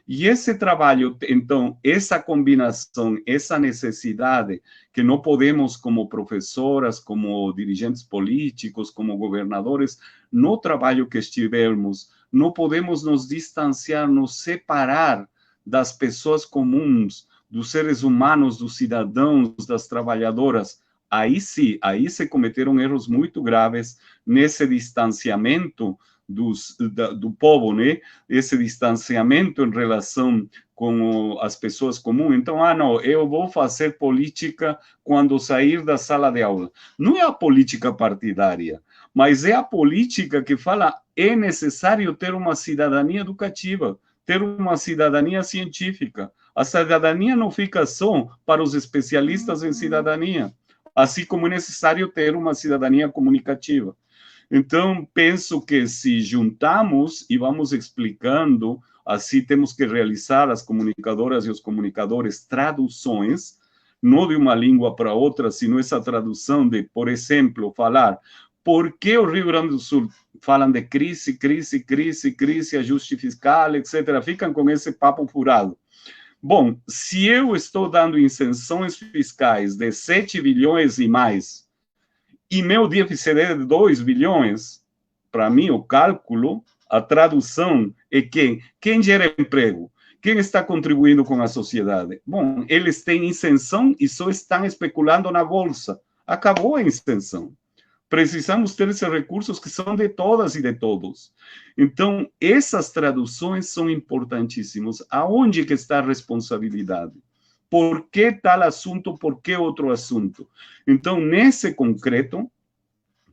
E esse trabalho, então, essa combinação, essa necessidade, que não podemos, como professoras, como dirigentes políticos, como governadores, no trabalho que estivermos, não podemos nos distanciar, nos separar das pessoas comuns, dos seres humanos, dos cidadãos, das trabalhadoras. Aí sim, aí se cometeram erros muito graves nesse distanciamento do povo, né? Esse distanciamento em relação com as pessoas comuns. Então, não, eu vou fazer política quando sair da sala de aula. Não é a política partidária, mas é a política que fala, é necessário ter uma cidadania educativa, ter uma cidadania científica. A cidadania não fica só para os especialistas em cidadania, assim como é necessário ter uma cidadania comunicativa. Então, penso que se juntamos e vamos explicando, assim temos que realizar, as comunicadoras e os comunicadores, traduções, não de uma língua para outra, sino essa tradução de, por exemplo, falar por que o Rio Grande do Sul falam de crise, ajuste fiscal, etc. Ficam com esse papo furado. Bom, se eu estou dando isenções fiscais de 7 bilhões e mais, e meu déficit é de 2 bilhões, para mim, o cálculo, a tradução é que quem gera emprego, quem está contribuindo com a sociedade? Bom, eles têm isenção e só estão especulando na bolsa. Acabou a isenção. Precisamos ter esses recursos que são de todas e de todos. Então, essas traduções são importantíssimas. Aonde que está a responsabilidade? Por que tal assunto, por que outro assunto? Então, nesse concreto,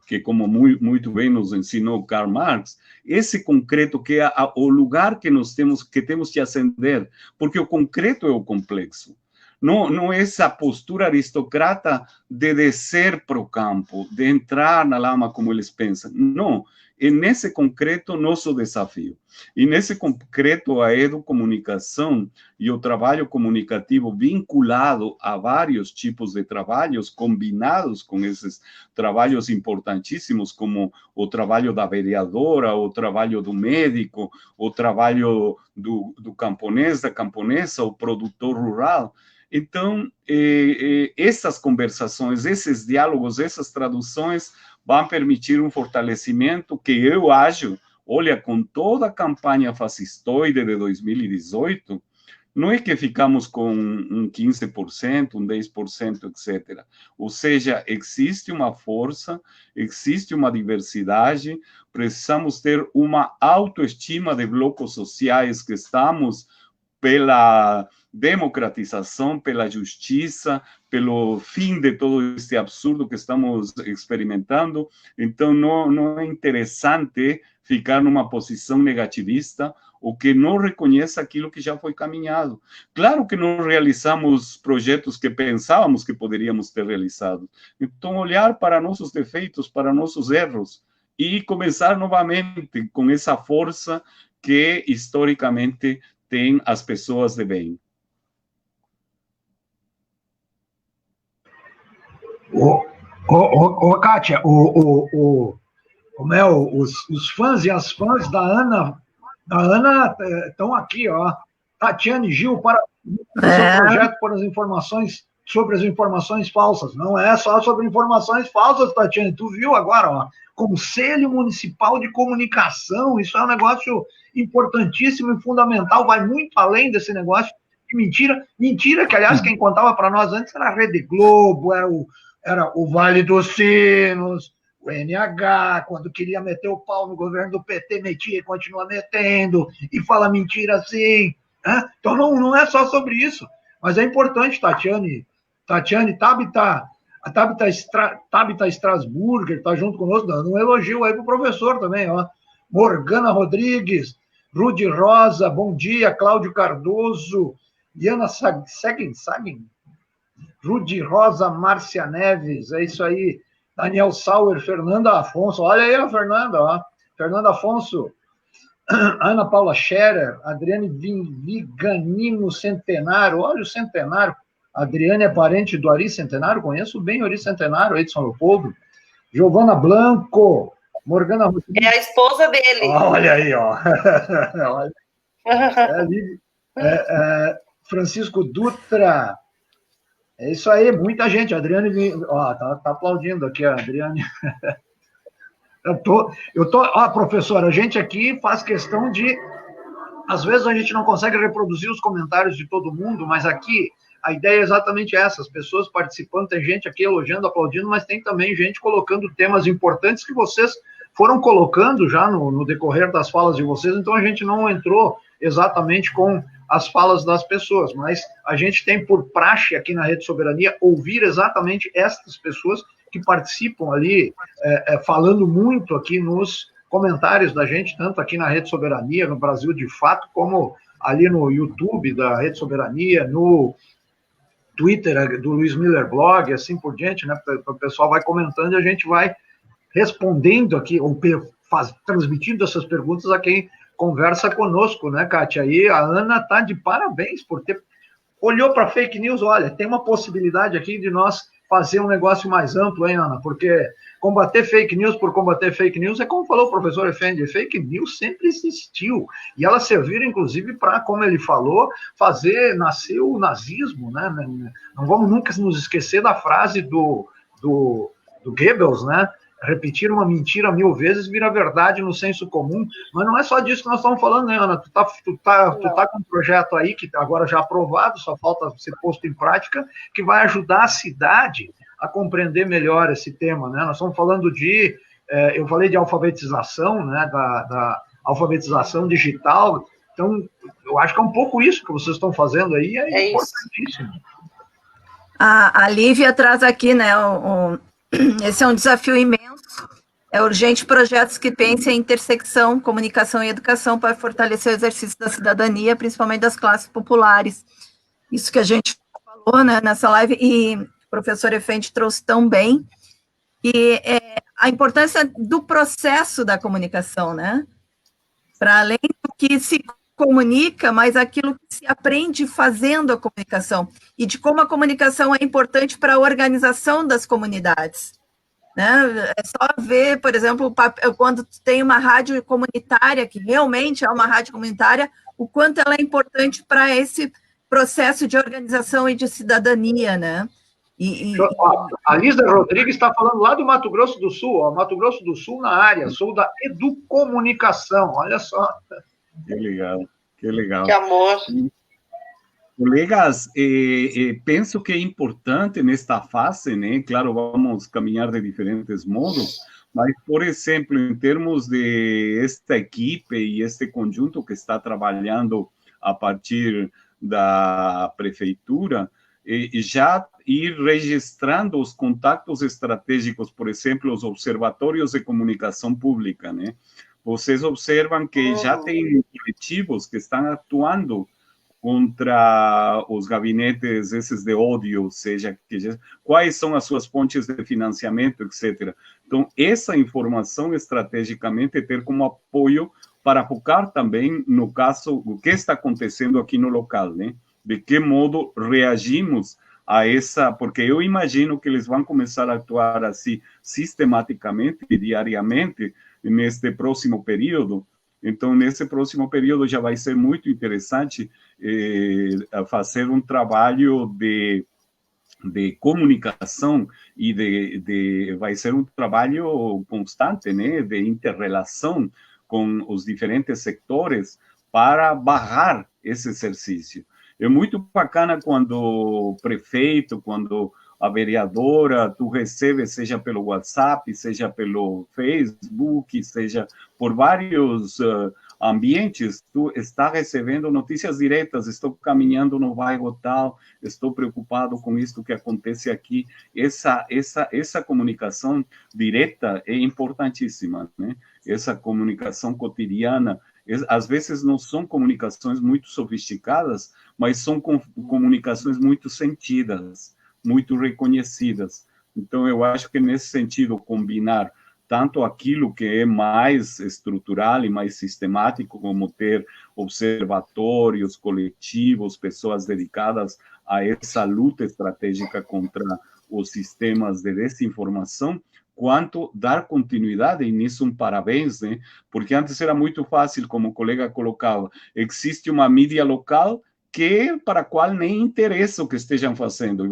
que como muito bem nos ensinou Karl Marx, esse concreto que é o lugar que nós temos que ascender, porque o concreto é o complexo. Não é essa postura aristocrata de descer para o campo, de entrar na lama como eles pensam. Não, é nesse concreto nosso desafio. E nesse concreto a educomunicação e o trabalho comunicativo vinculado a vários tipos de trabalhos, combinados com esses trabalhos importantíssimos, como o trabalho da vereadora, o trabalho do médico, o trabalho do camponês, da camponesa, o produtor rural. Então, essas conversações, esses diálogos, essas traduções vão permitir um fortalecimento que eu acho, olha, com toda a campanha fascistoide de 2018, não é que ficamos com um 15%, um 10%, etc. Ou seja, existe uma força, existe uma diversidade, precisamos ter uma autoestima de blocos sociais que estamos pela democratização, pela justiça, pelo fim de todo este absurdo que estamos experimentando. Então, não é interessante ficar numa posição negativista ou que não reconheça aquilo que já foi caminhado. Claro que não realizamos projetos que pensávamos que poderíamos ter realizado. Então, olhar para nossos defeitos, para nossos erros, e começar novamente com essa força que, historicamente, tem as pessoas de bem. Kátia, como é, os fãs e as fãs da Ana estão aqui, ó. Tatiane Gil, para o seu projeto sobre as informações falsas. Não é só sobre informações falsas, Tatiane. Tu viu agora, ó. Conselho Municipal de Comunicação, isso é um negócio importantíssimo e fundamental, vai muito além desse negócio de mentira que, aliás, quem contava para nós antes era a Rede Globo, era o Vale dos Sinos, o NH, quando queria meter o pau no governo do PT, metia e continua metendo, e fala mentira assim, né? Então não é só sobre isso, mas é importante, Tatiane Tatiane, a Tabita Strasburger está junto conosco, dando um elogio aí para o professor também, ó. Morgana Rodrigues, Rudy Rosa, bom dia, Cláudio Cardoso, Diana Sagen, Rudy Rosa, Márcia Neves, é isso aí, Daniel Sauer, Fernanda Afonso, olha aí a Fernanda, ó. Fernanda Afonso, Ana Paula Scherer, Adriane Viganino Centenário, olha o Centenário, Adriane é parente do Ari Centenário, conheço bem o Ari Centenário aí de São Leopoldo, Giovana Blanco, Morgana Rodrigues. É a esposa dele. Olha aí, ó. Francisco Dutra, é isso aí, muita gente, Adriane, ó, tá aplaudindo aqui a Adriane. Professor, a gente aqui faz questão de, às vezes a gente não consegue reproduzir os comentários de todo mundo, mas aqui a ideia é exatamente essa, as pessoas participando, tem gente aqui elogiando, aplaudindo, mas tem também gente colocando temas importantes que vocês foram colocando já no decorrer das falas de vocês, então a gente não entrou exatamente com as falas das pessoas, mas a gente tem por praxe aqui na Rede Soberania ouvir exatamente estas pessoas que participam ali, falando muito aqui nos comentários da gente, tanto aqui na Rede Soberania, no Brasil de Fato, como ali no YouTube da Rede Soberania, no Twitter do Luiz Miller Blog, assim por diante, né? O pessoal vai comentando e a gente vai respondendo aqui, ou transmitindo essas perguntas a quem conversa conosco, né, Kátia? E a Ana está de parabéns por ter... Olhou para fake news, olha, tem uma possibilidade aqui de nós fazer um negócio mais amplo, hein, Ana? Porque combater fake news por combater fake news é como falou o professor Effendi, fake news sempre existiu, e elas serviram, inclusive, para, como ele falou, nascer o nazismo, né? Não vamos nunca nos esquecer da frase do Goebbels, né? Repetir uma mentira 1000 vezes vira verdade no senso comum, mas não é só disso que nós estamos falando, né, Ana? Tu tá com um projeto aí, que agora já aprovado, só falta ser posto em prática, que vai ajudar a cidade a compreender melhor esse tema, né? Nós estamos falando eu falei de alfabetização, né, da alfabetização digital, então eu acho que é um pouco isso que vocês estão fazendo aí, é importantíssimo. A Lívia traz aqui, né, esse é um desafio imenso, é urgente projetos que pensem em intersecção, comunicação e educação para fortalecer o exercício da cidadania, principalmente das classes populares. Isso que a gente falou, né, nessa live, e o professor Effendi trouxe tão bem, e a importância do processo da comunicação, né, para além do que se comunica, mas aquilo que se aprende fazendo a comunicação, e de como a comunicação é importante para a organização das comunidades. Né? É só ver, por exemplo, quando tem uma rádio comunitária, que realmente é uma rádio comunitária, o quanto ela é importante para esse processo de organização e de cidadania, né? A Lisa Rodrigues está falando lá do Mato Grosso do Sul, ó, Mato Grosso do Sul na área, sou da Educomunicação, olha só. Que legal, que legal. Que amor. Colegas, penso que é importante nesta fase, né? Claro, vamos caminhar de diferentes modos, mas, por exemplo, em termos de esta equipe e este conjunto que está trabalhando a partir da prefeitura, já ir registrando os contatos estratégicos, por exemplo, os observatórios de comunicação pública, né? Vocês observam que já tem coletivos que estão atuando contra os gabinetes esses de ódio, quais são as suas pontes de financiamento, etc. Então, essa informação estrategicamente ter como apoio para focar também, no caso, o que está acontecendo aqui no local, né? De que modo reagimos a essa, porque eu imagino que eles vão começar a atuar assim sistematicamente, diariamente, neste próximo período. Então, nesse próximo período já vai ser muito interessante fazer um trabalho de comunicação e vai ser um trabalho constante, né, de interrelação com os diferentes sectores para barrar esse exercício. É muito bacana quando o prefeito, quando a vereadora, tu recebe, seja pelo WhatsApp, seja pelo Facebook, seja por vários ambientes, tu está recebendo notícias diretas, estou caminhando no bairro tal, estou preocupado com isso que acontece aqui. Essa comunicação direta é importantíssima, né? Essa comunicação cotidiana, às vezes não são comunicações muito sofisticadas, mas são comunicações muito sentidas, muito reconhecidas. Então, eu acho que nesse sentido, combinar tanto aquilo que é mais estrutural e mais sistemático, como ter observatórios coletivos, pessoas dedicadas a essa luta estratégica contra os sistemas de desinformação, quanto dar continuidade, e nisso um parabéns, né? Porque antes era muito fácil, como o colega colocava, existe uma mídia local para a qual nem interessa o que estejam fazendo, e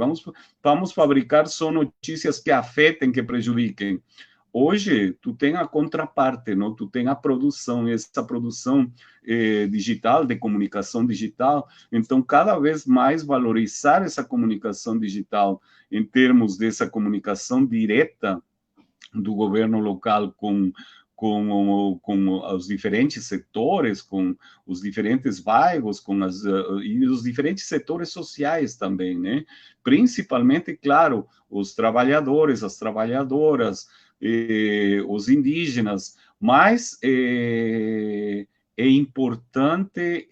vamos fabricar só notícias que afetem, que prejudiquem. Hoje, tu tem a contraparte, não? Tu tem a produção, essa produção digital, de comunicação digital. Então, cada vez mais valorizar essa comunicação digital em termos dessa comunicação direta do governo local com os diferentes setores, com os diferentes bairros, e os diferentes setores sociais também, né? Principalmente, claro, os trabalhadores, as trabalhadoras, os indígenas, mas é importante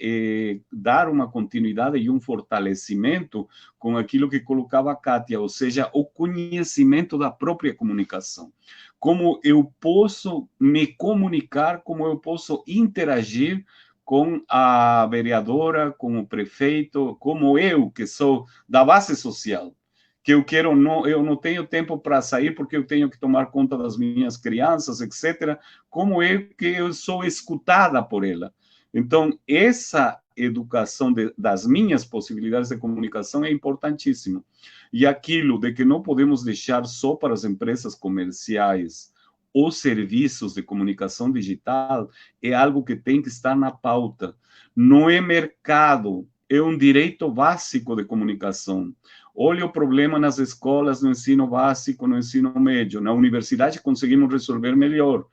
dar uma continuidade e um fortalecimento com aquilo que colocava a Kátia, ou seja, o conhecimento da própria comunicação. Como eu posso me comunicar, como eu posso interagir com a vereadora, com o prefeito, como eu, que sou da base social, que eu não tenho tempo para sair porque eu tenho que tomar conta das minhas crianças, etc. Como que eu sou escutada por ela. Então, essa educação das minhas possibilidades de comunicação é importantíssima. E aquilo de que não podemos deixar só para as empresas comerciais os serviços de comunicação digital é algo que tem que estar na pauta. Não é mercado, é um direito básico de comunicação. Olha o problema nas escolas, no ensino básico, no ensino médio. Na universidade conseguimos resolver melhor.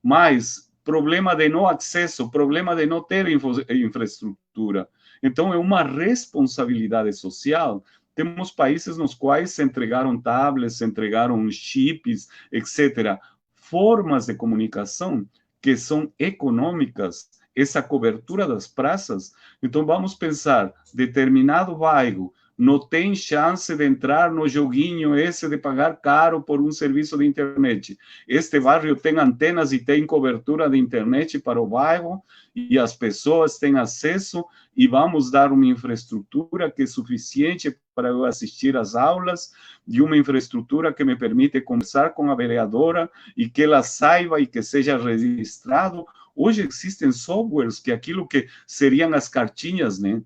Mas problema de não acesso, problema de não ter infraestrutura. Então, é uma responsabilidade social. Temos países nos quais se entregaram tablets, se entregaram chips, etc. Formas de comunicação que são econômicas, essa cobertura das praças. Então, vamos pensar, determinado bairro não tem chance de entrar no joguinho esse de pagar caro por um serviço de internet. Este bairro tem antenas e tem cobertura de internet para o bairro, e as pessoas têm acesso, e vamos dar uma infraestrutura que é suficiente para eu assistir às aulas, e uma infraestrutura que me permite conversar com a vereadora, e que ela saiba e que seja registrado. Hoje existem softwares que aquilo que seriam as cartinhas, né?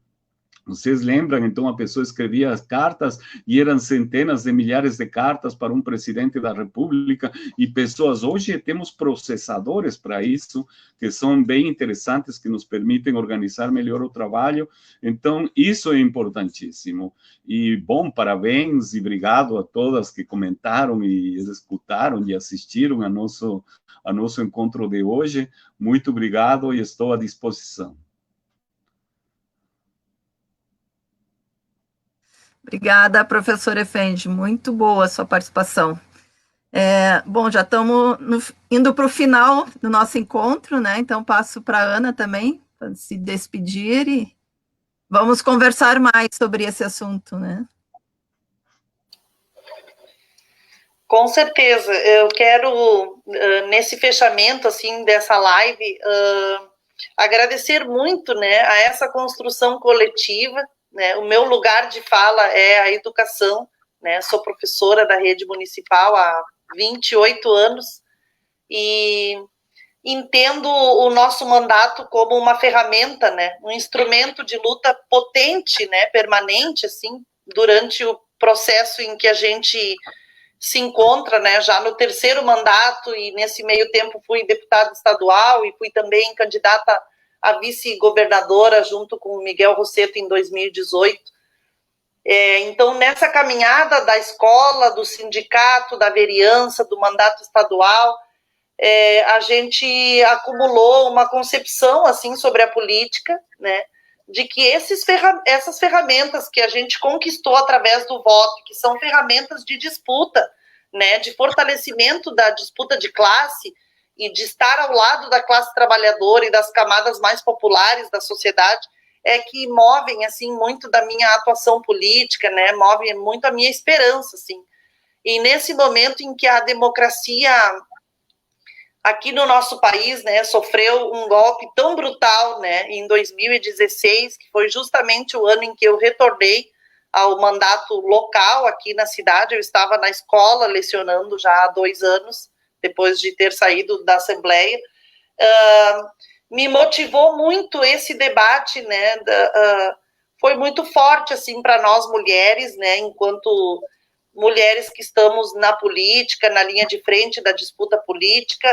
Vocês lembram, então, a pessoa escrevia as cartas e eram centenas de milhares de cartas para um presidente da República, e pessoas, hoje temos processadores para isso, que são bem interessantes, que nos permitem organizar melhor o trabalho. Então, isso é importantíssimo. E, bom, parabéns e obrigado a todas que comentaram e escutaram e assistiram a nosso encontro de hoje. Muito obrigado e estou à disposição. Obrigada, professor Effendi, muito boa a sua participação. Bom, já estamos indo para o final do nosso encontro, né? Então passo para a Ana também, para se despedir, e vamos conversar mais sobre esse assunto, né? Com certeza, eu quero, nesse fechamento, assim, dessa live, agradecer muito, né, a essa construção coletiva, né? O meu lugar de fala é a educação, né? Sou professora da rede municipal há 28 anos e entendo o nosso mandato como uma ferramenta, né? Um instrumento de luta potente, né? Permanente, assim, durante o processo em que a gente se encontra, né? Já no terceiro mandato, e nesse meio tempo fui deputada estadual e fui também candidata a vice-governadora junto com o Miguel Rosseto em 2018. Então, nessa caminhada da escola, do sindicato, da vereança, do mandato estadual, a gente acumulou uma concepção assim sobre a política, né, de que essas ferramentas que a gente conquistou através do voto, que são ferramentas de disputa, né, de fortalecimento da disputa de classe e de estar ao lado da classe trabalhadora e das camadas mais populares da sociedade, que movem assim muito da minha atuação política, né, movem muito a minha esperança, assim. E nesse momento em que a democracia aqui no nosso país, né, sofreu um golpe tão brutal, né, em 2016, que foi justamente o ano em que eu retornei ao mandato local aqui na cidade. Eu estava na escola lecionando já há 2 anos, depois de ter saído da Assembleia. Me motivou muito esse debate, né, foi muito forte, assim, para nós mulheres, né, enquanto mulheres que estamos na política, na linha de frente da disputa política,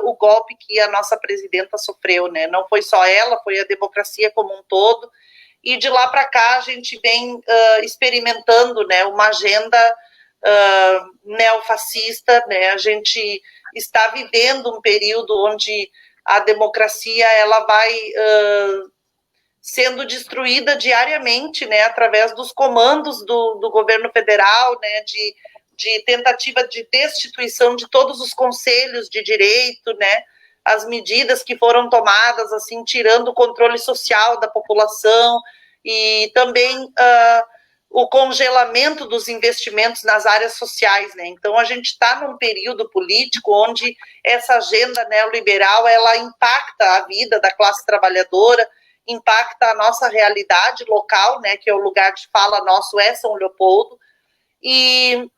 o golpe que a nossa presidenta sofreu, né? Não foi só ela, foi a democracia como um todo, e de lá para cá a gente vem experimentando, né, uma agenda neofascista, né? A gente está vivendo um período onde a democracia ela vai sendo destruída diariamente, né, através dos comandos do governo federal, né, de tentativa de destituição de todos os conselhos de direito, né, as medidas que foram tomadas, assim, tirando o controle social da população, e também o congelamento dos investimentos nas áreas sociais, né. Então a gente está num período político onde essa agenda neoliberal ela impacta a vida da classe trabalhadora, impacta a nossa realidade local, né, que é o lugar de fala nosso é São Leopoldo, e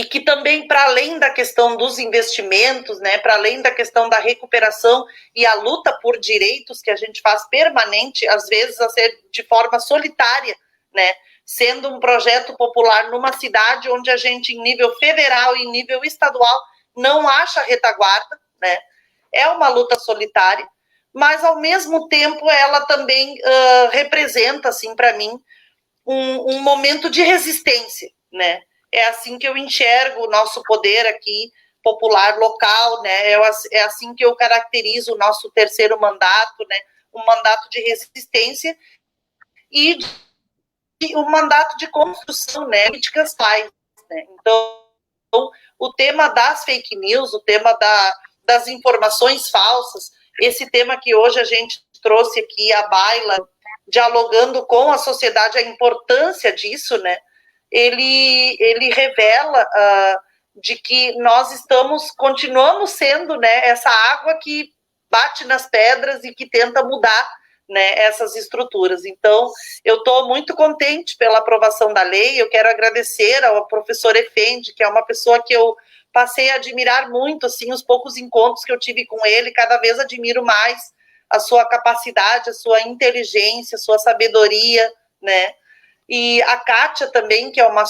que também, para além da questão dos investimentos, né, para além da questão da recuperação e a luta por direitos que a gente faz permanente, às vezes a ser de forma solitária, né, sendo um projeto popular numa cidade onde a gente, em nível federal e em nível estadual, não acha retaguarda, né, é uma luta solitária, mas ao mesmo tempo ela também representa, assim, para mim, um momento de resistência, né? É assim que eu enxergo o nosso poder aqui, popular local, né? É assim que eu caracterizo o nosso 3º mandato, né? Um mandato de resistência e um mandato de construção, né? Políticas pais, né? Então, o tema das fake news, o tema das informações falsas, esse tema que hoje a gente trouxe aqui à baila, dialogando com a sociedade, a importância disso, né? Ele revela de que nós continuamos sendo, né, essa água que bate nas pedras e que tenta mudar, né, essas estruturas. Então, eu estou muito contente pela aprovação da lei. Eu quero agradecer ao professor Efendi, que é uma pessoa que eu passei a admirar muito, assim, os poucos encontros que eu tive com ele, cada vez admiro mais a sua capacidade, a sua inteligência, a sua sabedoria, né? E a Kátia também, que é uma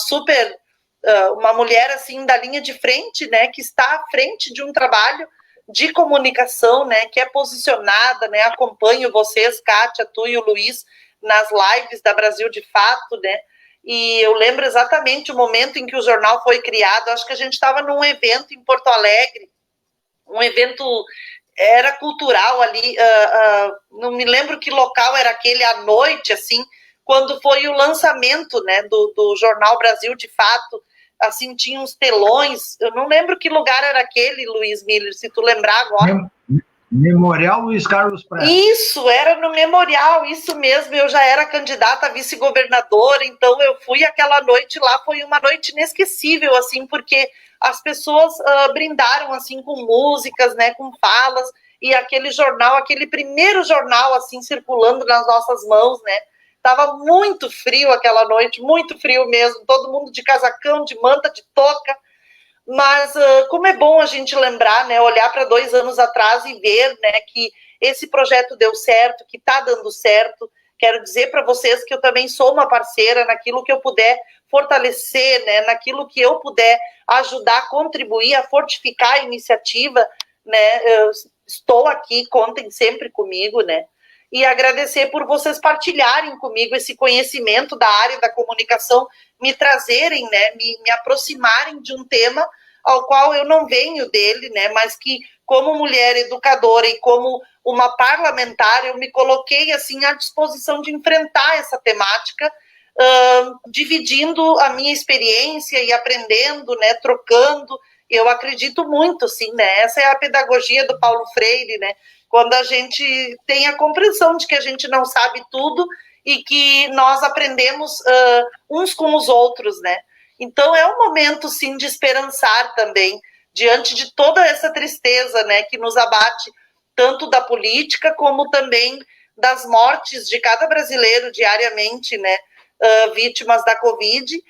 uma mulher, assim, da linha de frente, né, que está à frente de um trabalho de comunicação, né, que é posicionada, né, acompanho vocês, Kátia, tu e o Luiz, nas lives da Brasil de Fato, né, e eu lembro exatamente o momento em que o jornal foi criado. Acho que a gente estava num evento em Porto Alegre, um evento, era cultural ali, não me lembro que local era aquele, à noite, assim, quando foi o lançamento, né, do jornal Brasil de Fato, assim, tinha uns telões, eu não lembro que lugar era aquele, Luiz Miller, se tu lembrar agora. Memorial Luiz Carlos Prestes. Isso, era no Memorial, isso mesmo. Eu já era candidata a vice-governadora, então eu fui aquela noite lá, foi uma noite inesquecível, assim, porque as pessoas brindaram, assim, com músicas, né, com falas, e aquele jornal, aquele primeiro jornal, assim, circulando nas nossas mãos, né, tava muito frio aquela noite, muito frio mesmo, todo mundo de casacão, de manta, de touca. Mas como é bom a gente lembrar, né, olhar para 2 anos atrás e ver, né, que esse projeto deu certo, que está dando certo. Quero dizer para vocês que eu também sou uma parceira naquilo que eu puder fortalecer, né, naquilo que eu puder ajudar, contribuir a fortificar a iniciativa, né, eu estou aqui, contem sempre comigo, né. e agradecer por vocês partilharem comigo esse conhecimento da área da comunicação, me trazerem, né, me aproximarem de um tema ao qual eu não venho dele, né, mas que, como mulher educadora e como uma parlamentar, eu me coloquei assim à disposição de enfrentar essa temática, dividindo a minha experiência e aprendendo, né, trocando. Eu acredito muito, assim, né, essa é a pedagogia do Paulo Freire, né, quando a gente tem a compreensão de que a gente não sabe tudo e que nós aprendemos uns com os outros, né. Então é um momento, sim, de esperançar também, diante de toda essa tristeza, né, que nos abate, tanto da política como também das mortes de cada brasileiro diariamente, né, vítimas da Covid,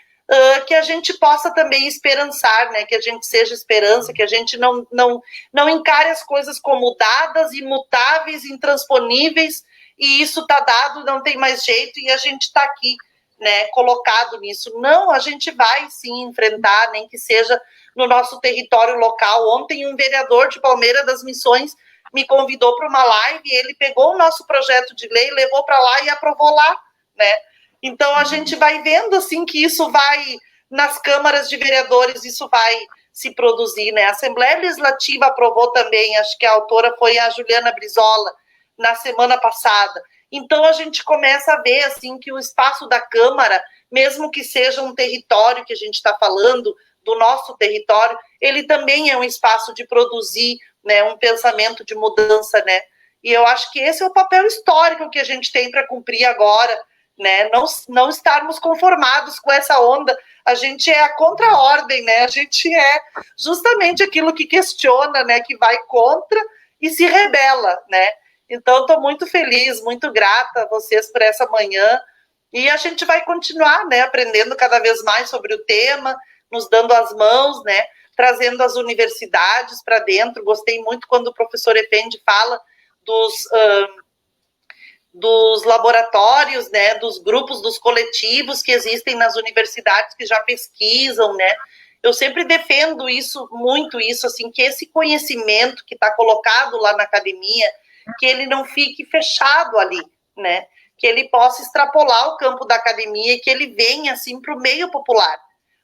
que a gente possa também esperançar, né, que a gente seja esperança, que a gente não encare as coisas como dadas, imutáveis, intransponíveis, e isso está dado, não tem mais jeito, e a gente está aqui, né, colocado nisso. Não, a gente vai sim enfrentar, nem que seja no nosso território local. Ontem um vereador de Palmeira das Missões me convidou para uma live e ele pegou o nosso projeto de lei, levou para lá e aprovou lá, né? Então a gente vai vendo assim que isso vai nas câmaras de vereadores, isso vai se produzir, né? A Assembleia Legislativa aprovou também, acho que a autora foi a Juliana Brizola na semana passada. Então a gente começa a ver assim que o espaço da Câmara, mesmo que seja um território que a gente está falando do nosso território, ele também é um espaço de produzir, né, um pensamento de mudança, né? E eu acho que esse é o papel histórico que a gente tem para cumprir agora, né? Não estarmos conformados com essa onda. A gente é a contra-ordem, né? A gente é justamente aquilo que questiona, né? Que vai contra e se rebela, né? Então, estou muito feliz, muito grata a vocês por essa manhã. E a gente vai continuar, né? Aprendendo cada vez mais sobre o tema, nos dando as mãos, né? Trazendo as universidades para dentro. Gostei muito quando o professor Effendi fala dos laboratórios, né, dos grupos, dos coletivos que existem nas universidades que já pesquisam, né. Eu sempre defendo isso, muito isso, assim, que esse conhecimento que está colocado lá na academia, que ele não fique fechado ali, né, que ele possa extrapolar o campo da academia e que ele venha, assim, para o meio popular,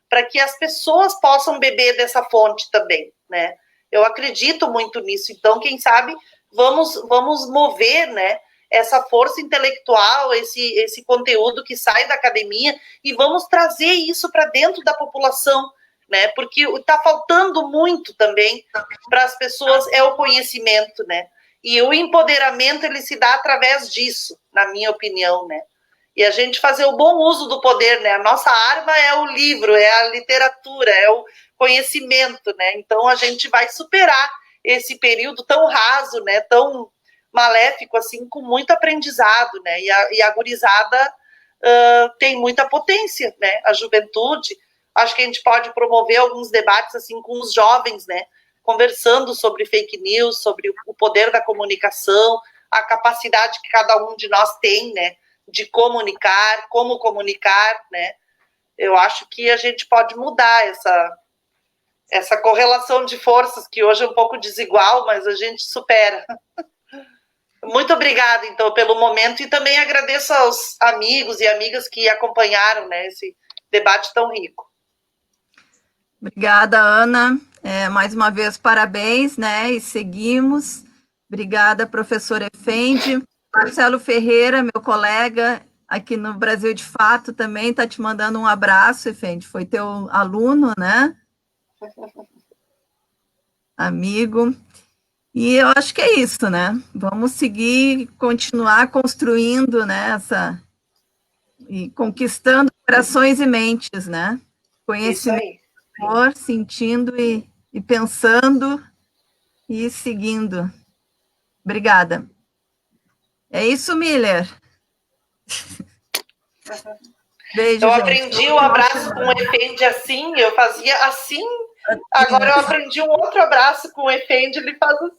para que as pessoas possam beber dessa fonte também, né. Eu acredito muito nisso, então, quem sabe, vamos mover, né, essa força intelectual, esse conteúdo que sai da academia, e vamos trazer isso para dentro da população, né? Porque está faltando muito também para as pessoas é o conhecimento, né? E o empoderamento ele se dá através disso, na minha opinião, né? E a gente fazer o bom uso do poder, né? A nossa arma é o livro, é a literatura, é o conhecimento, né? Então a gente vai superar esse período tão raso, né? Tão maléfico, assim, com muito aprendizado, né, e a gurizada tem muita potência, né, a juventude, acho que a gente pode promover alguns debates, assim, com os jovens, né, conversando sobre fake news, sobre o poder da comunicação, a capacidade que cada um de nós tem, né, de comunicar, como comunicar, né, eu acho que a gente pode mudar essa correlação de forças, que hoje é um pouco desigual, mas a gente supera. Muito obrigada, então, pelo momento, e também agradeço aos amigos e amigas que acompanharam, né, esse debate tão rico. Obrigada, Ana. Mais uma vez, parabéns, né, e seguimos. Obrigada, professor Effendi. Marcelo Ferreira, meu colega aqui no Brasil de Fato, também está te mandando um abraço, Effendi, foi teu aluno, né? Amigo. E eu acho que é isso, né? Vamos seguir, continuar construindo, né, e conquistando corações e mentes, né? Conhecimento, amor, sentindo e pensando e seguindo. Obrigada. É isso, Miller. Beijo, eu gente. Aprendi o abraço com o Effendi assim, eu fazia assim. Agora eu aprendi um outro abraço com o Effendi, ele faz assim.